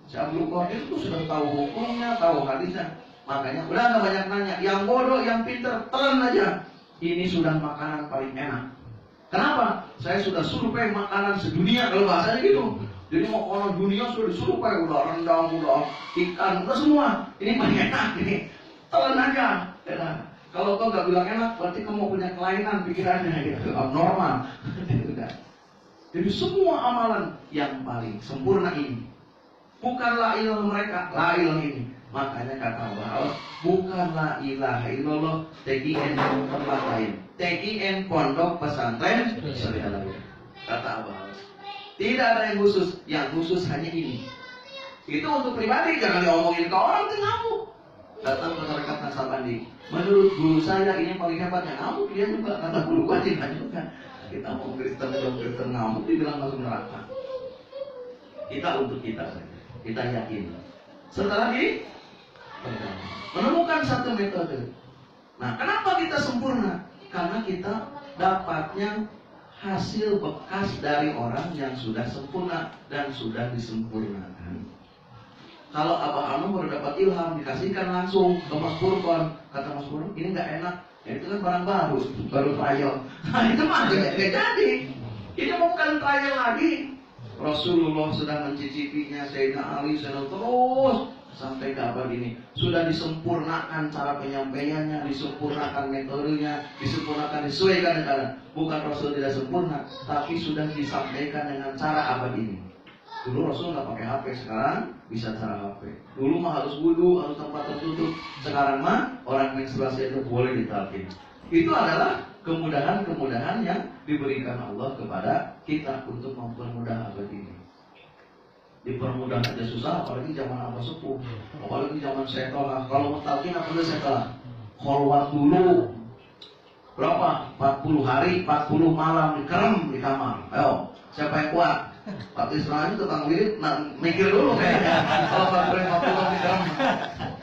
Syekh Abdul Qadir itu sudah tahu hukumnya, tahu hadisnya. Makanya udah nggak banyak nanya. Yang bodoh, yang pinter, telan aja. Ini sudah makanan paling enak. Kenapa? Saya sudah survei makanan sedunia kalau bahasanya gitu. Jadi makanan dunia sudah disurvei, udah rendang, udah ikan, udah semua. Ini paling enak ini. Telan aja. Ya. Kalau kau nggak bilang enak, berarti kamu punya kelainan pikirannya gitu, abnormal. Jadi semua amalan yang paling sempurna ini. Bukanlah ilmu mereka, la ilmu ini. Makanya kata Allah, bukanlah ilaha illallah TKN tempat lain. TKN pondok pesantren saudara. Kata Allah, tidak ada yang khusus hanya ini. Itu untuk pribadi, jangan diomongin ke orang tuh ngamuk. Datang ke tarekat Naksabandi. Menurut guru saya ini yang paling hebat, yang ngamuk dia juga. Kata guru gua tidak juga. Kita mau Kristen ngamuk dibilang masuk neraka. Kita untuk kita saja. Kita yakin. Setelah menemukan satu metode. Nah, kenapa kita sempurna? Karena kita dapatnya hasil bekas dari orang yang sudah sempurna dan sudah disempurnakan. Kalau Abah Anom baru dapat ilham, dikasihkan langsung ke Mas Purkon. Kata Mas Purkon, ini nggak enak. Ya itu kan barang baru trial. Nah itu mah nggak jadi. Ini bukan trial lagi. Rasulullah sudah mencicipinya, Sayyidina Ali sudah terus sampai ke abad ini. Sudah disempurnakan cara penyampaiannya, disempurnakan metodenya, disempurnakan disesuaikan dengan. Bukan Rasul tidak sempurna, tapi sudah disampaikan dengan cara abad ini. Dulu Rasul nggak pakai HP, sekarang bisa cara HP. Dulu mah harus wudu, harus tempat tertutup. Sekarang mah orang menstruasi itu boleh ditalqin. Itu adalah kemudahan-kemudahan yang diberikan Allah kepada kita untuk mempermudah abad ini. Dipermudah aja susah, apalagi zaman Abah Sepuh, apalagi zaman setelah. Kalau mau talqin apa dulu setelah? Kholwat dulu. Berapa? 40 hari, 40 malam dikerem di kamar. Ayo, siapa yang kuat? Pak Islam itu tukang wirid, mikir dulu kayaknya. Kalau 40 dikerem.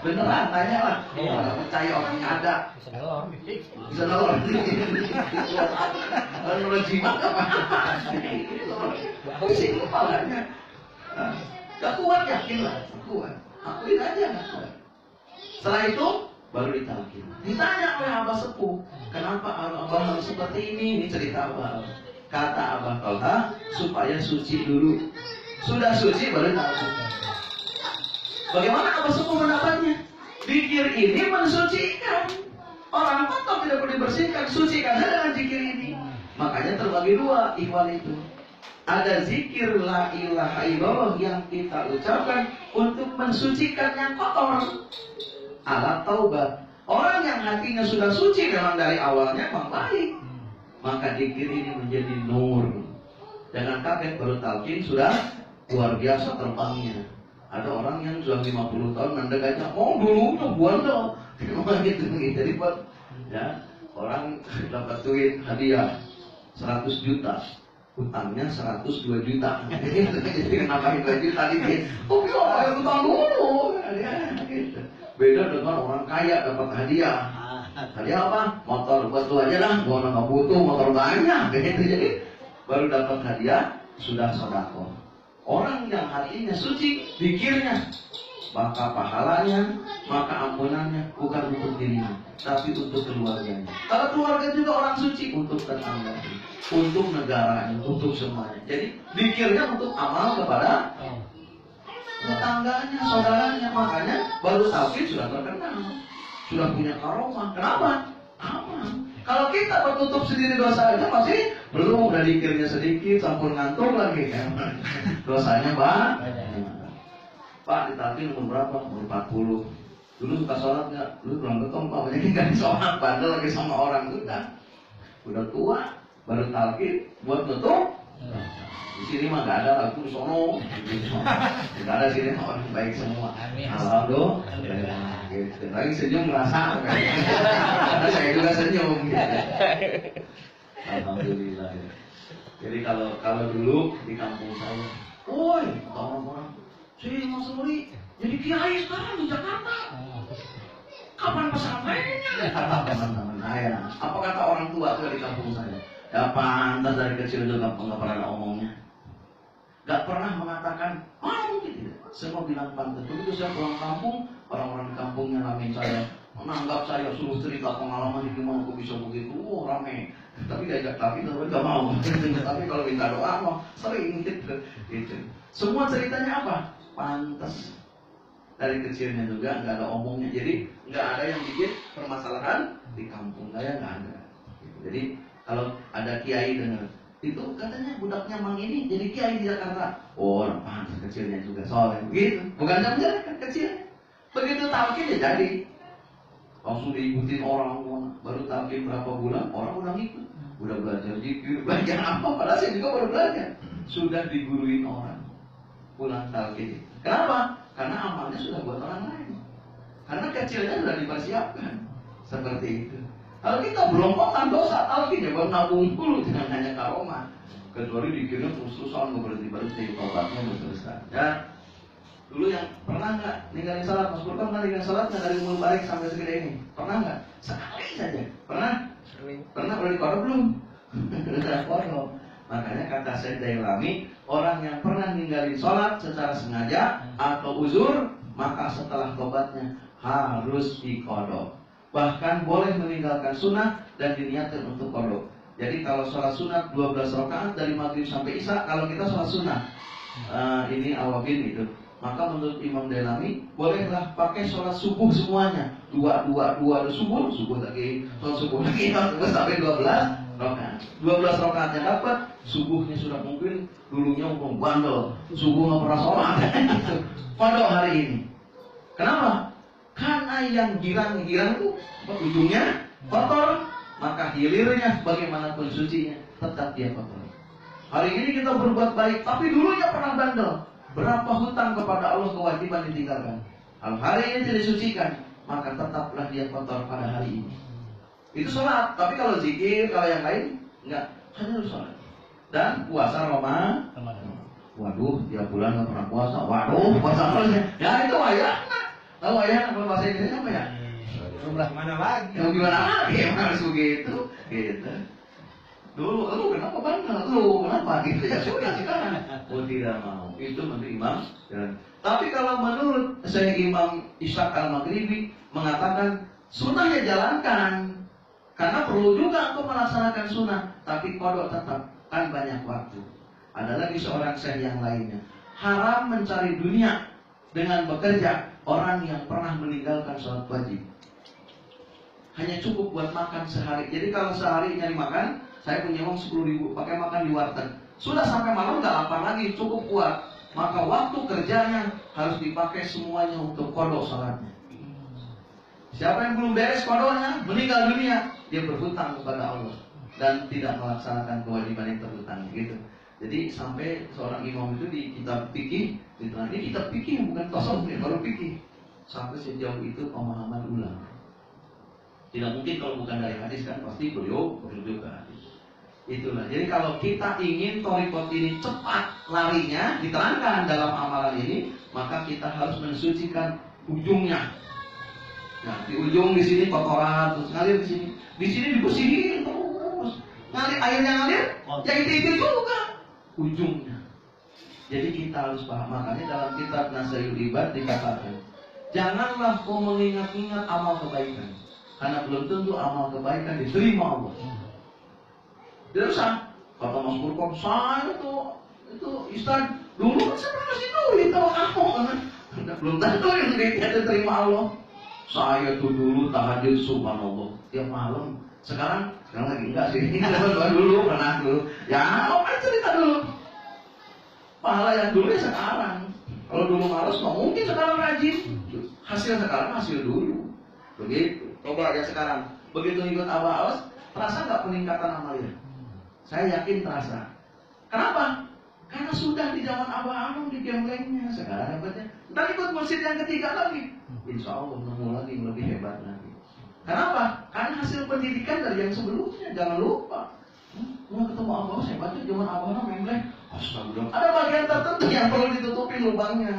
Beneran, tanya lah. Kalau percaya orangnya ada. Bisa nolong. Kalau nolong jimat apa? Pusing kepalanya. Gak kuat, yakin lah. Kuat. Akuin aja gak kuat. Setelah itu baru ditalqin. Ditanya oleh Abah Sepuh, kenapa Abah harus seperti ini? Ini cerita Abah. Kata Abah Talha, supaya suci dulu. sudah suci baru tahu. Bagaimana apa semua pendapatnya? Zikir ini mensucikan. Orang kotor tidak perlu dibersihkan, sucikan dengan zikir ini. Makanya terbagi dua ikhwan itu. Ada zikir la ilaha illallah yang kita ucapkan untuk mensucikan yang kotor. Alat taubat. Orang yang hatinya sudah suci memang dari awalnya memang baik. Maka zikir ini menjadi nur. Jangan kaget baru talqin sudah luar biasa terbangnya. Ada orang yang sudah 50 tahun nandek aja, oh dulu tuh buat dong. Gitu. Jadi buat ya, orang dapat duit hadiah 100 juta, utangnya 102 juta. Jadi kenapa 2 juta dikit? Oh bisa bayar utang dulu. Gitu. Beda dengan orang kaya dapat hadiah. Hadiah apa? Motor buat lu aja dah, gua nggak butuh motor banyak. Gitu. Jadi baru dapat hadiah sudah sedekah. Orang yang hatinya suci, zikirnya, maka pahalanya, maka ampunannya bukan untuk dirinya, tapi untuk keluarganya. Kalau keluarga juga orang suci, untuk tetangga, untuk negaranya, untuk semuanya. Jadi zikirnya untuk amal kepada tetangganya, saudaranya. Makanya baru tauhid sudah terkenal, sudah punya karomah. Kenapa? Amal. Kalau kita tertutup sendiri dosa aja masih belum, udah dikirnya sedikit, campur ngantuk lagi kan. Dosanya Pak ditalkin umur berapa? Umur 40. Dulu suka sholat nggak? Dulu kurang betong Pak, banyak kan sholat, padahal lagi sama orang udah tua, baru talkin buat nutup. Di sini mah nggak ada, aku di sono. Nggak ada sini orang baik semua. Alhamdulillah. Gitu. Lagi senyum merasa, karena saya juga senyum. Gitu. Alhamdulillah. Ya. Jadi kalau dulu di kampung saya, woi orang-orang, si Mas Muri jadi kiai sekarang di Jakarta. Kapan pesantrennya? Teman-teman saya. Apa kata orang tua tuh di kampung saya? Ya pantas dari kecil juga nggak pernah ada omongnya. Gak pernah mengatakan, mungkin tidak. Semua bilang pantas. Begitu saya pulang kampung, orang-orang di kampungnya ramein saya, menganggap saya suruh cerita pengalaman gimana kok bisa begitu, rame. Tapi diajak tapi gak mau. Tapi kalau minta doa mah sering gitu. Semua ceritanya apa? Pantas. Dari kecilnya juga nggak ada omongnya. Jadi nggak ada yang bikin permasalahan di kampung saya, nggak ada. Jadi kalau ada kiai dengar, itu katanya budaknya Mang ini jadi kiai di Jakarta. Oh, orang pantas kecilnya juga soleh. Begitu. Bukan jam-jam kan kecilnya. Begitu talqin ya jadi. Langsung diikutin orang. Baru talqin berapa bulan, orang udah ngikut. Udah belajar zikir, belajar apa? Padahal saya juga baru belajar. Sudah diguruin orang. Pulang talqin. Kenapa? Karena amalnya sudah buat orang lain. Karena kecilnya sudah dipersiapkan. Seperti itu. Kalau kita belum kontan dosa, talqin ya buat nabung dulu, jangan hanya karomah. Kecuali dikirnya terus-terusan nggak berhenti tobatnya terus-terusan. Ya, dulu yang pernah nggak ninggalin salat? Mas Burkan pernah ninggalin salat nggak dari mulai balik sampai segede ini? Pernah nggak? Sekali saja. Pernah? Pernah di kodok belum? Kodok. Makanya kata Syekh Dailami, orang yang pernah ninggalin salat secara sengaja atau uzur, maka setelah tobatnya harus dikodok. Bahkan boleh meninggalkan sunnah dan diniatkan untuk kodok. Jadi kalau sholat sunat 12 rakaat dari maghrib sampai isya, kalau kita sholat sunnah ini awabin itu, maka menurut Imam Dailami bolehlah pakai sholat subuh semuanya, dua subuh lagi, sholat subuh lagi terus sampai 12 rakaat. 12 rakaatnya dapat, subuhnya sudah mungkin dulunya umpam bandel, subuh nggak pernah sholat, kodok hari ini. Kenapa? Karena yang girang itu ujungnya kotor, maka hilirnya bagaimanapun sucinya tetap dia kotor. Hari ini kita berbuat baik, tapi dulunya pernah bandel. Berapa hutang kepada Allah kewajiban ditinggalkan. Kalau hari ini tidak disucikan, maka tetaplah dia kotor pada hari ini. Itu sholat. Tapi kalau zikir, kalau yang lain enggak, hanya sholat. Dan puasa Ramadan. Waduh, tiap bulan nggak pernah puasa. Waduh, puasa terusnya. Ya itu wayang. Tahu ayah kalau bahasa Inggrisnya apa ya? Mana lagi? Yang gimana lagi? Harus begitu, gitu. Dulu, lu kenapa bandel? Lu kenapa? Gitu ya sudah sekarang. Oh tidak mau. Itu menurut Imam. Tapi kalau menurut saya Imam Ishaq Al-Maghribi mengatakan sunnahnya jalankan, karena perlu juga untuk melaksanakan sunnah. Tapi kodok tetap kan banyak waktu. Ada lagi seorang syekh yang lainnya. haram mencari dunia dengan bekerja orang yang pernah meninggalkan sholat wajib. Hanya cukup buat makan sehari. Jadi kalau sehari nyari makan, saya punya uang 10.000, pakai makan di warteg. Sudah sampai malam nggak lapar lagi, cukup kuat. Maka waktu kerjanya harus dipakai semuanya untuk qadha sholatnya. Siapa yang belum beres qadhanya, meninggal dunia, dia berhutang kepada Allah dan tidak melaksanakan kewajiban yang terhutang gitu. Jadi sampai seorang imam itu di kitab fikih, ini kitab fikih bukan tasawuf, baru fikih. Sampai sejauh itu pemahaman ulama. Tidak mungkin kalau bukan dari hadis kan, pasti beliau merujuk ke hadis. Itulah. Jadi kalau kita ingin thariqat ini cepat larinya, diterangkan dalam amalan ini, maka kita harus mensucikan ujungnya. Nah, di ujung di sini kotoran, terus ngalir di sini. Di sini dibersihin terus. Ngalir, airnya ngalir, ya itu juga ujungnya. Jadi kita harus paham. Makanya dalam kitab Nasaihul Ibad dikatakan, janganlah kau mengingat-ingat amal kebaikan, karena belum tentu amal kebaikan diterima Allah. Tidak usah. Kata Mas Purkon, saya itu Ustaz, dulu kan saya pernah kasih duit sama kamu kan. Belum tentu yang duitnya diterima Allah. Saya tuh dulu tahajud subhanallah tiap malam. Sekarang lagi enggak sih. Dulu pernah dulu. Ya, apa cerita dulu. Pahala yang dulu ya sekarang. Kalau dulu malas nggak mungkin sekarang rajin. Hasil sekarang hasil dulu. Begitu. Coba ya sekarang. Begitu ikut Abah Awas, terasa nggak peningkatan amalnya? Saya yakin terasa. Kenapa? Karena sudah di zaman Abah Anung di gemblengnya. Sekarang hebatnya. Ntar ikut masjid yang ketiga lagi. Insya Allah nemu lagi yang lebih hebat lagi. Kenapa? Karena hasil pendidikan dari yang sebelumnya. Jangan lupa. Mau ketemu Abah Awas hebatnya zaman Abah Anung gembleng. Astagfirullah. Ada bagian tertentu yang perlu ditutupin lubangnya.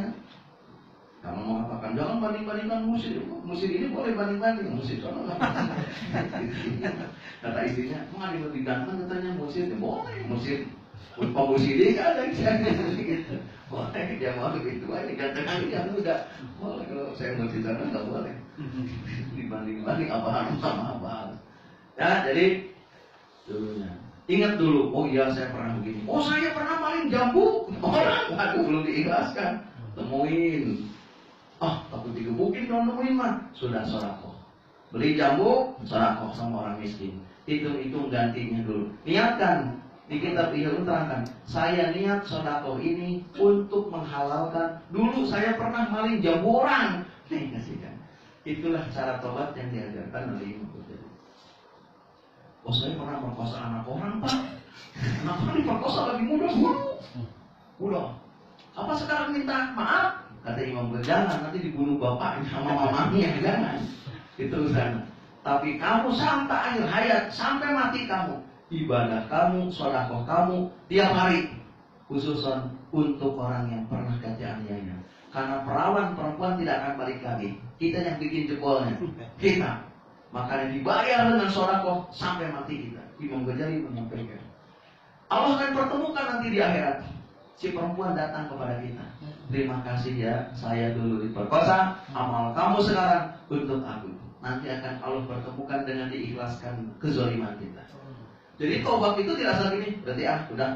Kalau mengatakan jangan banding-bandingkan musik ini boleh banding-banding musik soalnya kata istrinya, ada yang lebih ganteng katanya musik, ya boleh musik musik ini ada gitu, boleh dia mau begitu aja ganteng aja yang udah boleh. Kalau saya musik sana nggak boleh dibanding apa sama apa ya. Jadi dulunya ingat dulu, oh iya saya pernah begini, oh saya pernah maling jambu orang, aduh belum diikhlaskan, temuin. Takut digebukin kalau nemuin mah. Sudah sodako. Beli jambu, sodako sama orang miskin. Hitung-hitung gantinya dulu. Niatkan. Di kitab Ihya terangkan. Saya niat sodako ini untuk menghalalkan. Dulu saya pernah maling jambu orang. Nih kasihkan. Itulah cara tobat yang diajarkan oleh Imam Ghazali. Oh saya pernah merkosa anak orang pak. Anak orang diperkosa lagi muda dulu. Udah. Apa sekarang minta maaf? Kata Imam Ghazali, jangan nanti dibunuh bapaknya sama mamanya, jangan. Itu sana. Tapi kamu sampai akhir hayat, sampai mati kamu, ibadah kamu, sedekah kamu tiap hari, khususan untuk orang yang pernah ganti aniaya. Karena perawan perempuan tidak akan balik lagi. Kita yang bikin jebolnya, kita. Makanya dibayar dengan sedekah sampai mati kita. Imam Ghazali menyampaikan. Allah akan pertemukan nanti di akhirat. Si perempuan datang kepada kita. Terima kasih ya, saya dulu diperkosa, amal kamu sekarang untuk aku. Nanti akan Allah pertemukan dengan diikhlaskan kezaliman kita. Jadi tobat itu dirasa gini, berarti udah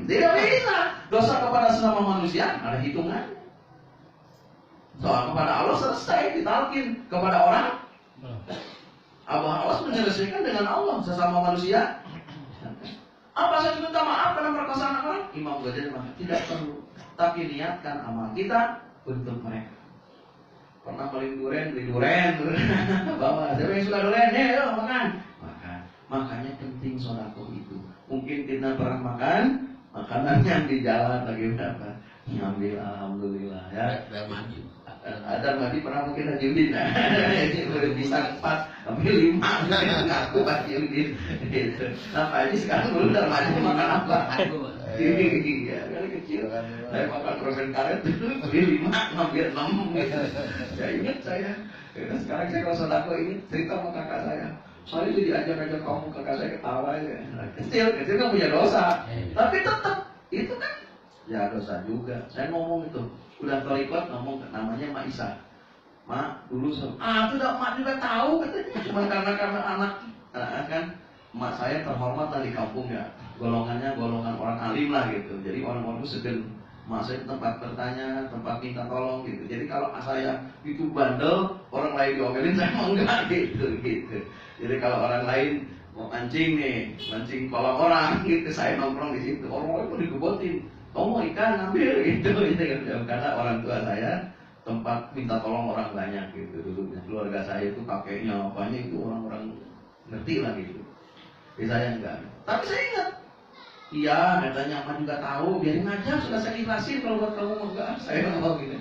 tidak bisa. Dosa kepada sesama manusia ada hitungan. Soal kepada Allah selesai, ditalkin kepada orang. Abah Awas menyelesaikan dengan Allah sesama manusia. Apa saya minta maaf karena merkosa anak orang? Imam Ghazali maka tidak perlu. Tapi niatkan amal kita untuk mereka. Pernah beli durian, bawa. Siapa yang suka durian? Yuk makan. Makanya penting sodako itu. Mungkin kita pernah makan makanan yang di jalan lagi berapa? Ngambil alhamdulillah ya. Ada mati pernah mungkin Haji Udin. Bisa 4, ambil 5. Aku Haji Udin. Nah Pak Haji sekarang belum udah mati makan apa? Gigi ya, kali kecil. Saya makan permen karet beli 5, ngambil 6. Ya ingat saya. Sekarang saya kalau sodako ini cerita sama kakak saya. Saya itu diajak-ajak kamu, kakak saya ketawa ya. Kecil kan punya dosa. Tapi tetap itu kan ya dosa juga. Saya ngomong itu. Udah terlibat ngomong namanya Mak Isa. Mak dulu sudah Mak juga tahu katanya. Cuma karena anak kan Mak saya terhormat di kampung ya. Golongannya golongan orang alim lah gitu. Jadi orang-orang itu segen. masuk tempat bertanya, tempat minta tolong gitu. Jadi kalau saya itu bandel, orang lain diomelin, saya mau enggak gitu. Jadi kalau orang lain mau mancing nih, mancing kolam orang gitu, saya nongkrong di situ. Orang pun digebotin, kamu mau ikan ambil gitu. Karena orang tua saya tempat minta tolong orang banyak gitu dulu. Keluarga saya itu kakeknya apanya itu orang-orang ngerti lah gitu. Jadi saya enggak. Tapi saya ingat, iya katanya Ahmad juga tahu, biarin aja, sudah saya ikhlasin kalau buat kamu enggak, saya nggak mau gitu.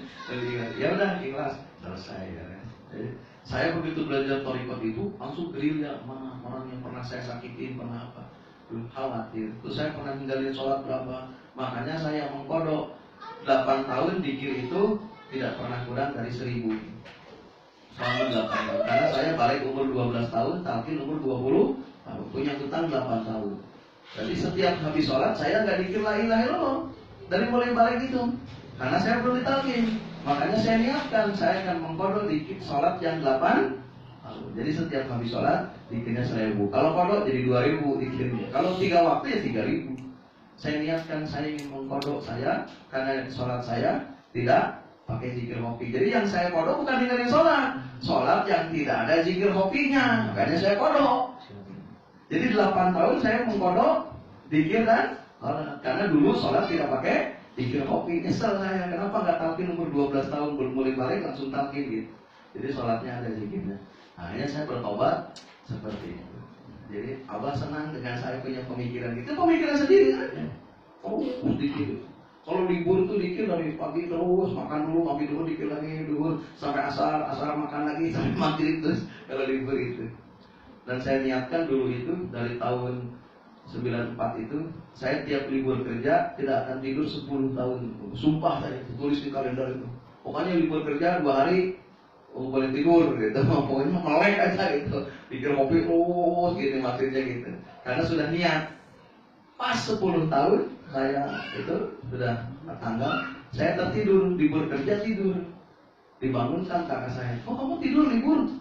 Ya udah ikhlas, selesai ya. Jadi, saya begitu belajar thariqat itu langsung gerilya, mana orang yang pernah saya sakitin, pernah apa, khawatir. Terus saya pernah ninggalin sholat berapa, makanya saya mengkodok 8 tahun dikir itu tidak pernah kurang dari 1000 selama 8 tahun. Karena saya balik umur 12 tahun, talqin umur 20 tahun, punya hutang 8 tahun. Jadi setiap habis sholat saya nggak dikir la ilaha illallah dari mulai balik itu, karena saya belum ditalqin. Makanya saya niatkan saya akan mengkodok dikir sholat yang 8 tahun. Jadi setiap habis sholat dikirnya 1000. Kalau kodok jadi 2000 dikirnya. Kalau 3 waktu ya 3000. Saya niatkan saya ingin mengkodok saya karena sholat saya tidak pakai zikir hobi. Jadi yang saya kodok bukan dengerin sholat yang tidak ada zikir hobinya. Makanya saya kodok. Jadi 8 tahun saya mengkodok zikir dan sholat. Karena dulu sholat tidak pakai zikir hobi. Nyesel saya, kenapa nggak talqin umur 12 tahun belum mulai balik langsung talqin gitu. Jadi sholatnya ada zikirnya. Akhirnya saya bertobat seperti itu. Jadi Allah senang dengan saya punya pemikiran itu, pemikiran sendiri kan? Oh, dikir. Kalau libur tuh dikir dari pagi terus, makan dulu, mandi dulu, dikir lagi dulu sampai asar makan lagi sampai maghrib terus kalau libur itu. Dan saya niatkan dulu itu dari tahun 94 itu saya tiap libur kerja tidak akan tidur 10 tahun. Sumpah saya tulis di kalender itu. Pokoknya libur kerja 2 hari boleh tidur gitu, pokoknya melek aja gitu, pikir kopi terus gitu maksudnya gitu. Karena sudah niat. Pas 10 tahun saya itu sudah tanggal, saya tertidur, libur kerja tidur. Dibangunkan kakak saya, oh kamu tidur libur?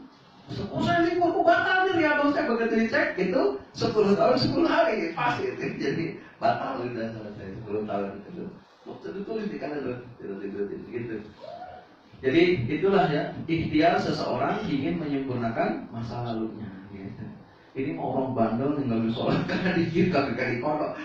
Oh saya libur, kok batal nih ya bang, saya begitu dicek gitu, 10 tahun 10 hari pas gitu, jadi batal udah selesai 10 tahun itu. Waktu itu tulis di kalender tidur gitu. Jadi itulah ya, ikhtiar seseorang ingin menyempurnakan masa lalunya gitu. Ini mau orang bandel ninggalin sholat karena dikir kagak dikodok.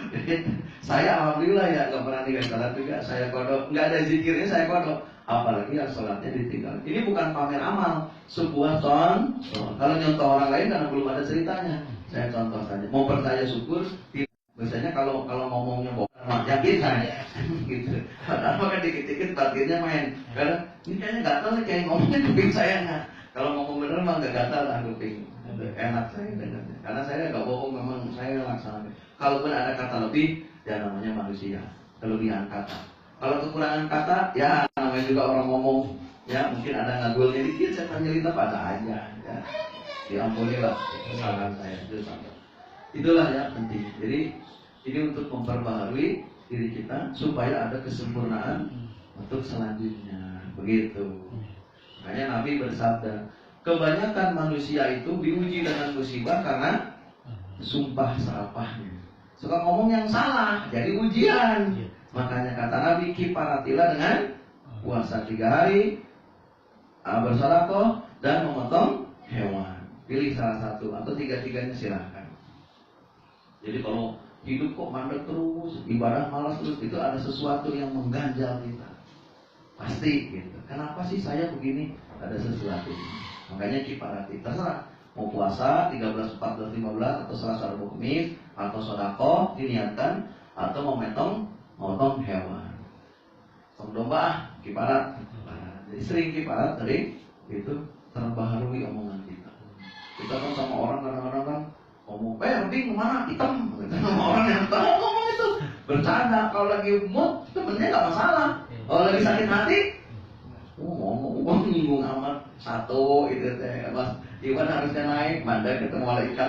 Saya alhamdulillah ya nggak pernah ninggalin sholat juga, saya kodok, nggak ada zikirnya saya kodok. Apalagi yang sholatnya ditinggal. Ini bukan pamer amal, sebuah contoh. Kalau nyontoh orang lain karena belum ada ceritanya, saya contoh saja. Mau percaya syukur, biasanya kalau ngomongnya bohong, yakin saya gitu. Padahal kan dikit-dikit batinnya main. Karena ini kayaknya gatal nih, kayak ngomongnya kuping saya nggak. Kalau ngomong bener mah nggak gatal lah kuping. Enak saya dengarnya. Karena saya nggak bohong, memang saya laksanakan. Kalaupun ada kata lebih, ya namanya manusia, kelebihan kata. Kalau kekurangan kata, ya namanya juga orang ngomong, ya mungkin ada ngagulnya dikit, saya nyelitap ada aja. Ya. Diampunilah kesalahan saya itu sampai. Itulah ya penting. Jadi ini untuk memperbaharui diri kita supaya ada kesempurnaan untuk selanjutnya. Begitu. Makanya Nabi bersabda, kebanyakan manusia itu diuji dengan musibah karena sumpah serapahnya. Suka ngomong yang salah, jadi ujian. Makanya kata Nabi, kifaratilah dengan puasa 3 hari, bersedekah dan memotong hewan. Pilih salah satu atau 3-tiganya silahkan. Jadi kalau hidup kok mandek terus, ibadah malas terus, itu ada sesuatu yang mengganjal kita. Pasti gitu. Kenapa sih saya begini? Ada sesuatu. Makanya kifarati, terserah mau puasa 13, 14, 15 atau Selasa, Rabu, Kamis atau sedekah diniatkan atau memotong hewan. Tong domba kifarat. Jadi sering kifarat dari itu terbaharui omongan kita. Kita kan sama orang kadang-kadang kan ngomong, Bing kemana? Hitam. Sama orang yang ngomong itu bercanda. Kalau lagi mood sebenarnya nggak masalah. Kalau lagi sakit hati, ngomong nyinggung amat satu itu teh. Mas Iwan harusnya naik, mandek ketemu malaikat.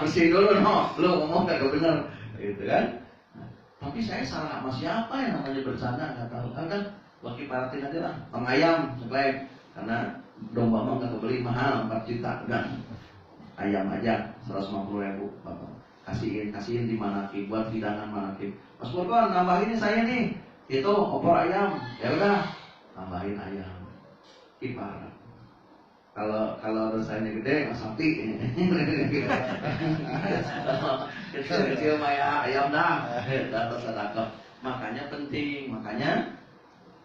Bersih dulu lu ngomong kagak bener, gitu kan? Tapi saya salah sama siapa yang namanya bercanda nggak tahu kan? Wakil paratin aja lah, tong ayam seklaim karena domba mah nggak kebeli mahal 4 juta dan ayam aja 150.000 kasihin di manakib buat hidangan manakib. Mas Purkon nambah ini saya nih itu opor ayam, ya udah tambahin ayam. Kiparat. Kalau dosanya gede, mas sapi. Kecil-kecil maya ayam dah, datang sedekah. Makanya penting, makanya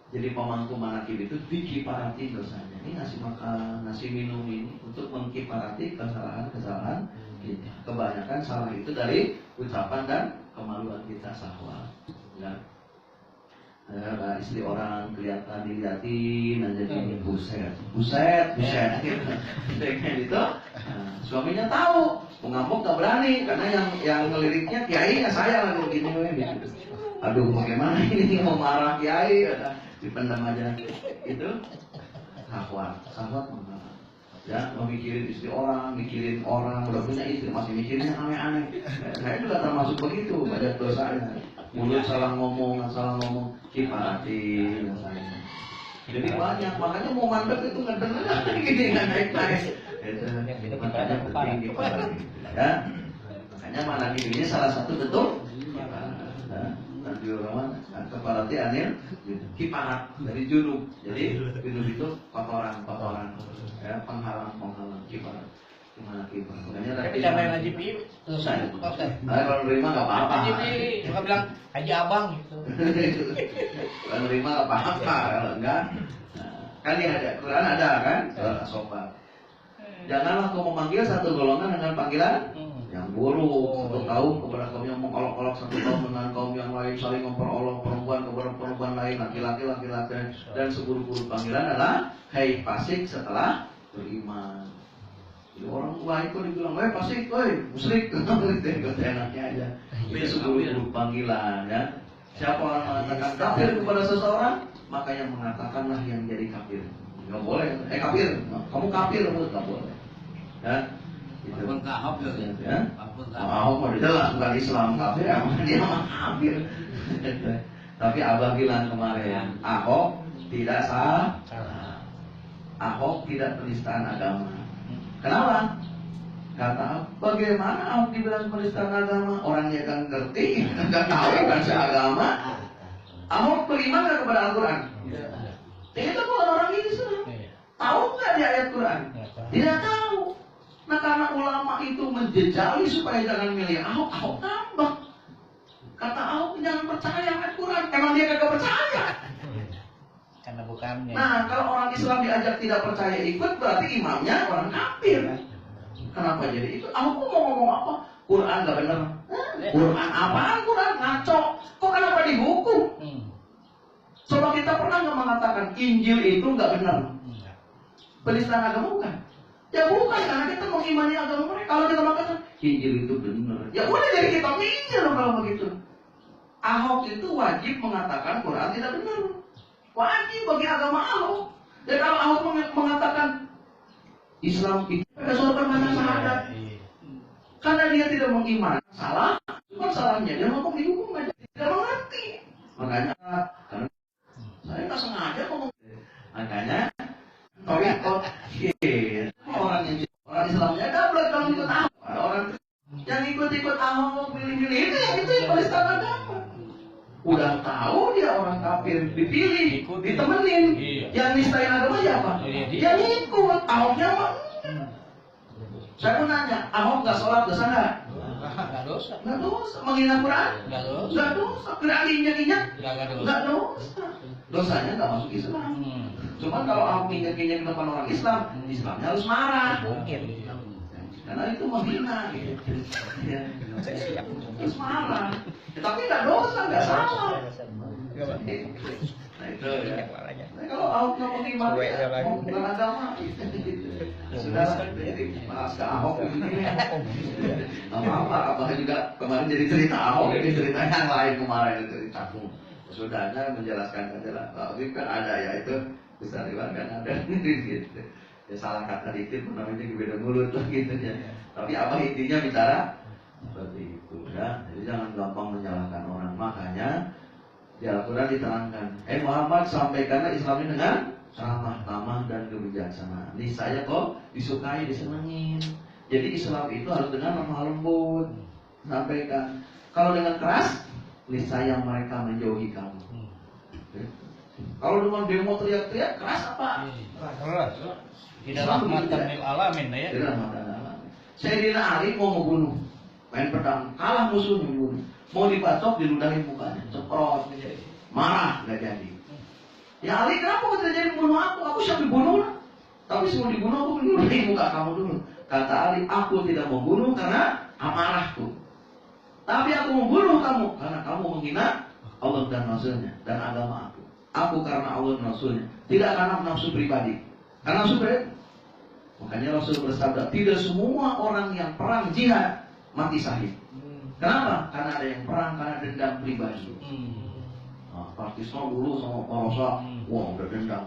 jadi pemangku manakib itu dikiparati dosanya. Ini ngasih makan, ngasih minum ini untuk mengkiparati kesalahan-kesalahan kita. Kebanyakan salah itu dari ucapan dan kemaluan kita sahwat. Ya. Ada istri orang kelihatan diliatin aja gini, buset dengan itu suaminya tahu, mengamuk gak berani karena yang ngeliriknya kiainya saya lagi begini gitu. Aduh bagaimana ini mau marah kiai, dipendam aja itu sahwat mengarah. Ya, mikirin istri orang, mikirin orang, udah punya istri masih mikirinnya aneh-aneh. Saya juga termasuk begitu, banyak dosanya. Mulut salah ngomong, kiparati saya. Jadi banyak, makanya mau mandek itu ngedengar gini nggak naik. Itu makanya penting kiparati. Ya, makanya manakib ini salah satu bentuk kiparat. Nanti orang kiparati anil kiparat dari junub. Jadi junub itu kotoran, ya penghalang kiparat. Gimana kiparat? Tapi cara Haji Pi selesai. Kalau nerima nggak apa-apa. Haji Pi suka bilang Haji Abang gitu. Kalau nerima nggak apa-apa, kalau enggak, kan di Quran ada kan surat As-Saffat. Janganlah kau memanggil satu golongan dengan panggilan yang buruk. Satu kaum kepada kaum yang mengolok-olok, satu kaum dengan kaum yang lain saling memperolok, perempuan kepada perempuan lain, laki-laki, dan seburuk-buruk panggilan adalah hai fasik setelah beriman. Jadi orang baik kok dibilang, fasik, musyrik, itu enaknya aja. Itu seburuk-buruk panggilan ya. Siapa orang mengatakan kafir kepada seseorang, maka yang mengatakanlah yang jadi kafir. Nggak boleh, kafir, kamu kafir, nggak boleh. Ya, itu. Ya. Ahok mau jelas bukan Islam kafir, dia mah kafir. Tapi Abah bilang kemarin, Ahok tidak sah, Ahok tidak penistaan agama. Kenapa? Kata bagaimana Ahok dibilang penistaan agama? Orangnya kan ngerti, nggak tahu kan seagama. Ahok beriman nggak kepada Al-Quran? Itu bukan orang Islam. Tahu nggak di ayat Quran? Tidak tahu. Nah karena ulama itu menjejali supaya jangan milih Ahok, Ahok tambah. Kata Ahok jangan percaya ayat Quran. Emang dia kagak percaya? Karena bukannya. Nah kalau orang Islam diajak tidak percaya ikut, berarti imamnya orang kafir. Kenapa jadi itu? Ahok mau ngomong apa? Quran nggak benar. Quran apaan? Quran ngaco. Kok kenapa dihukum? Coba kita pernah nggak mengatakan Injil itu nggak benar? Penistaan agama bukan? Ya bukan, karena kita mengimani agama mereka. Kalau kita mengatakan Injil itu benar, ya udah jadi kita Injil kalau begitu. Ahok itu wajib mengatakan Quran tidak benar. Wajib bagi agama Ahok. Dan kalau Ahok mengatakan Islam itu berdasarkan mana syahadat, karena dia tidak mengimani, salah. Bukan salahnya, dia ngomong dihukum aja, tidak mengerti. Makanya karena saya nggak sengaja ngomong. Makanya orang Islamnya double kalau ikut Ahok. Ada orang yang ikut Ahok pilih-pilih itu yang penistaan agama. Udah tahu dia orang kafir, dipilih, ditemenin. Yang nistain agama siapa? Dia ngikut. Ahoknya apa? Saya mau nanya, Ahok nggak sholat dosa nggak? Nggak dosa. Nggak dosa. Menghina Quran? Nggak dosa. Berani injak-injak? Nggak dosa. Dosanya nggak masuk Islam. Cuman kalau Ahok injak-injak di depan orang Islam, Islamnya harus marah. Karena itu menghina gitu. Ya. Terus marah. Ya, tapi nggak dosa, nggak salah. Nah itu ya. Nah, kalau Ahok ngomong iman, bukan agama. Sudah, jadi bahas ke Ahok begini. Apa-apa, Abah juga kemarin jadi cerita Ahok, ini cerita yang lain kemarin itu cakung. Sudahnya menjelaskan saja lah. Tapi kan ada ya itu besar Iwan kan ada gitu. Ya salah kata dikit namanya beda mulut lah gitu ya. Tapi Abah intinya bicara seperti itu ya. Jadi jangan gampang menyalahkan orang. Makanya di Al-Quran diterangkan, Muhammad sampaikanlah Islam ini dengan ramah, tamah dan kebijaksanaan. Niscaya kok disukai, disenengin. Jadi Islam itu harus dengan lemah lembut. Sampaikan. Kalau dengan keras, niscaya mereka menjauhi kamu. Kalau dengan demo teriak-teriak keras apa? Keras. Tidak rahmatan lil alamin ya. Tidak rahmatan lil alamin. Sayyidina Ali mau membunuh, main pedang, kalah musuhnya dibunuh. Mau dibacok, diludahin mukanya, ceprot, marah, nggak jadi. Ya Ali, kenapa kau tidak jadi membunuh aku? Aku siap dibunuh. Tapi sebelum dibunuh aku meludahin muka kamu dulu. Kata Ali, aku tidak membunuh karena amarahku. Tapi aku membunuh kamu karena kamu menghina Allah dan Rasulnya dan agama aku. Aku karena Allah dan Rasulnya, tidak karena nafsu pribadi. Karena nafsu pribadi. Makanya Rasul bersabda, tidak semua orang yang perang jihad mati syahid. Kenapa? Karena ada yang perang karena dendam pribadi. Nah, Pakistan dulu sama Parosa, wah udah dendam.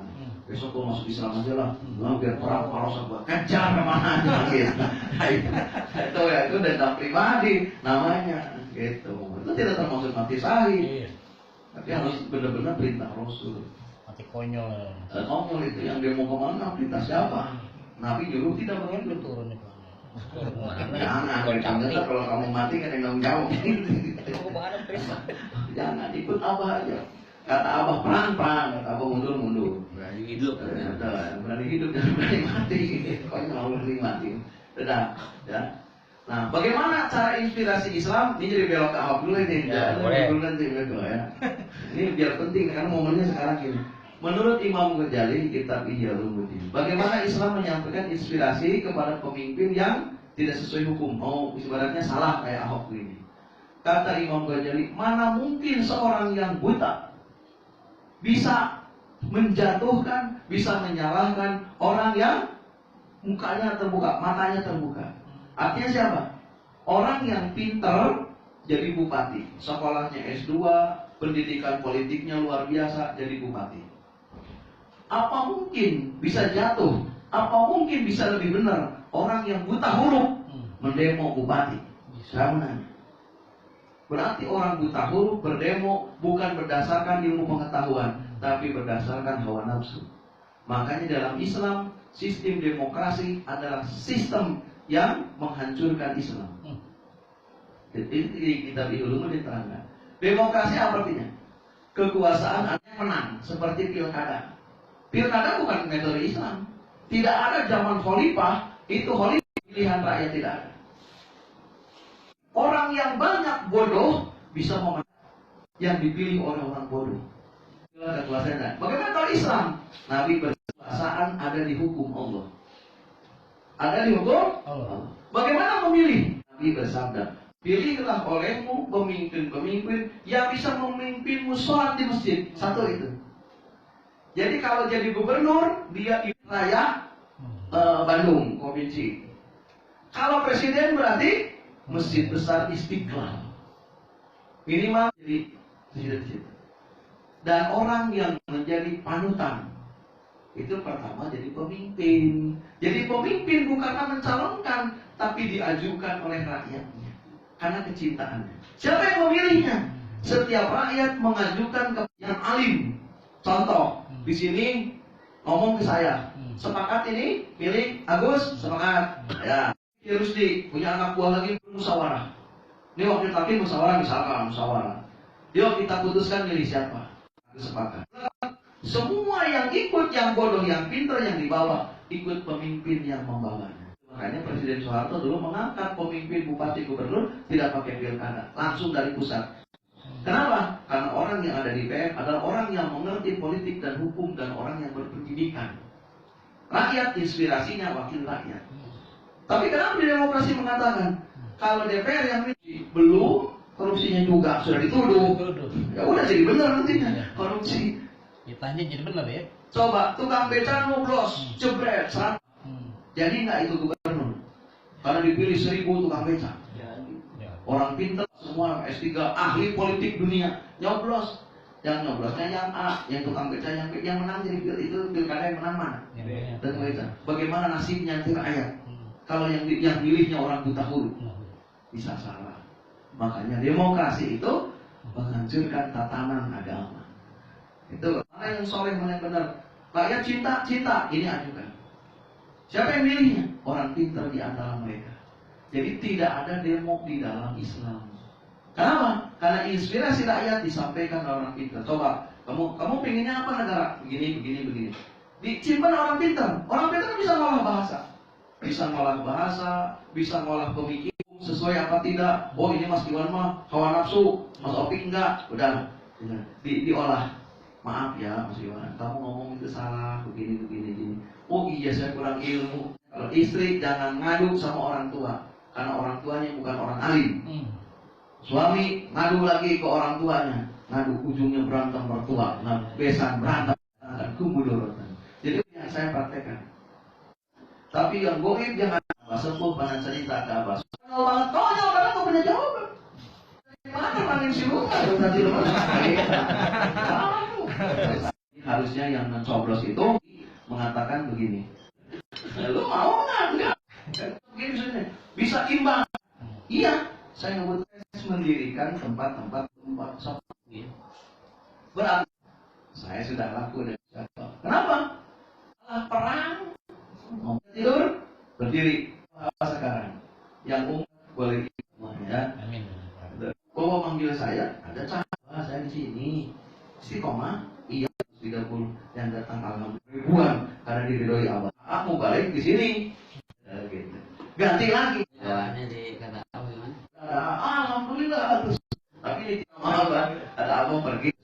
Besok gua masuk Islam aja lah, biar perang Parosa gua kejar kemana aja gitu. Itu ya, itu dendam pribadi namanya, gitu. Itu tidak termasuk mati syahid. Tapi harus benar-benar perintah Rasul. Mati konyol. Konyol itu yang dia mau kemana, perintah siapa? Nabi nyuruh tidak begitu. Turun itu. Jangan, kalau kamu mati kan yang jauh. Jangan ikut abah aja. Kata abah perang, kata abah mundur. Berani hidup. Berani hidup dan berani mati. Konyol berani mati. Sudah, ya. Nah, bagaimana cara inspirasi Islam? Ini jadi belok ke Ahok dulu ini. Ya, boleh. Ya. Ini biar penting karena momennya sekarang ini. Menurut Imam Ghazali, kitab Ihya Ulumuddin, bagaimana Islam menyampaikan inspirasi kepada pemimpin yang tidak sesuai hukum, mau ibaratnya salah kayak Ahok ini. Kata Imam Ghazali, mana mungkin seorang yang buta bisa menjatuhkan, bisa menyalahkan orang yang mukanya terbuka, matanya terbuka. Artinya siapa? Orang yang pintar jadi bupati, sekolahnya S2, pendidikan politiknya luar biasa jadi bupati. Apa mungkin bisa jatuh? Apa mungkin bisa lebih benar orang yang buta huruf mendemo bupati? Saya menanya. Berarti orang buta huruf berdemo bukan berdasarkan ilmu pengetahuan, tapi berdasarkan hawa nafsu. Makanya dalam Islam, sistem demokrasi adalah sistem yang menghancurkan Islam. Jadi kita dulu diterangkan. Demokrasi apa artinya? Kekuasaan ada yang menang, seperti pilkada. Pilkada bukan metode Islam. Tidak ada zaman khalifah, itu khalifah pilihan rakyat tidak ada. Orang yang banyak bodoh bisa memenang, yang dipilih oleh orang bodoh. Itulah kekuasaan. Bagaimana kalau Islam? Nabi berkekuasaan ada di hukum Allah. Ada di hukum Allah. Bagaimana memilih? Nabi bersabda, pilihlah olehmu pemimpin-pemimpin yang bisa memimpinmu sholat di masjid. Satu itu. Jadi kalau jadi gubernur, dia raya Bandung, provinsi. Kalau presiden berarti masjid besar Istiqlal. Minimal jadi presiden. Dan orang yang menjadi panutan itu pertama jadi pemimpin. Jadi pemimpin bukan mencalonkan, tapi diajukan oleh rakyatnya karena kecintaannya. Siapa yang memilihnya? Setiap rakyat mengajukan ke yang alim. Contoh, di sini ngomong ke saya, sepakat ini pilih Agus, sepakat. Ya, Rusdi punya anak buah lagi musyawarah. Ini waktu tadi musyawarah misalkan musyawarah. Yuk kita putuskan milih siapa? Sepakat. Semua yang ikut, yang bodoh, yang pintar, yang dibawa, ikut pemimpin yang membawanya. Makanya Presiden Soeharto dulu mengangkat pemimpin bupati gubernur tidak pakai pilkada, langsung dari pusat. Kenapa? Karena orang yang ada di PM adalah orang yang mengerti politik dan hukum dan orang yang berpendidikan. Rakyat inspirasinya wakil rakyat. Tapi kenapa di demokrasi mengatakan kalau DPR yang belum, korupsinya juga sudah dituduh. Ya udah jadi benar nantinya korupsi. Ditanya jadi benar ya. Coba tukang beca nyoblos, jebret, jadi nggak itu gubernur? Karena dipilih 1000 tukang beca. Orang pintar semua S3 ahli politik dunia nyoblos. Yang nyoblosnya yang A, yang tukang beca yang menang jadi itu pilkada yang menang mana? Dan beca. Bagaimana nasibnya nanti rakyat? Kalau yang pilihnya orang buta huruf, bisa salah. Makanya demokrasi itu menghancurkan tatanan agama. Itu mana yang soleh, mana yang benar. Rakyat cinta, ini ajukan. Siapa yang milihnya? Orang pintar di antara mereka. Jadi tidak ada demo di dalam Islam. Kenapa? Karena inspirasi rakyat disampaikan oleh orang pintar. Coba Kamu pengennya apa negara? Begini. Disimpan orang pintar. Orang pintar bisa ngolah bahasa. Bisa ngolah pemikiran sesuai apa tidak. Oh ini Mas Iwan mah hawa nafsu, Mas Opik enggak. Udah, diolah. Maaf ya Mas Iwan, kamu ngomong itu salah, begini. Oh iya saya kurang ilmu. Kalau istri jangan ngadu sama orang tua, karena orang tuanya bukan orang alim. Suami ngadu lagi ke orang tuanya, ngadu ujungnya berantem mertua, besan berantem, kumudorotan. Jadi yang saya praktekkan. Tapi yang goib jangan sepuh panas cerita ke abas. Kalau banget konyol karena kau punya jawaban. Mana paling siluman? Tadi lu harusnya yang mencoblos itu mengatakan begini. Lu mau nggak? Begini saja. Bisa imbang. Iya, saya mendirikan tempat shopping. Berarti saya sudah laku dan kenapa? Perang. Mau tidur, berdiri. Apa sekarang? Yang boleh ya. Amin. Bawa manggil saya, ada cahaya saya di sini. Istiqomah, iya 30 yang datang alhamdulillah ribuan karena diridhoi Allah. Aku balik di sini. Gitu. Ganti lagi. Jalannya di kata apa gimana? Alhamdulillah terus. Tapi di malam ada abang pergi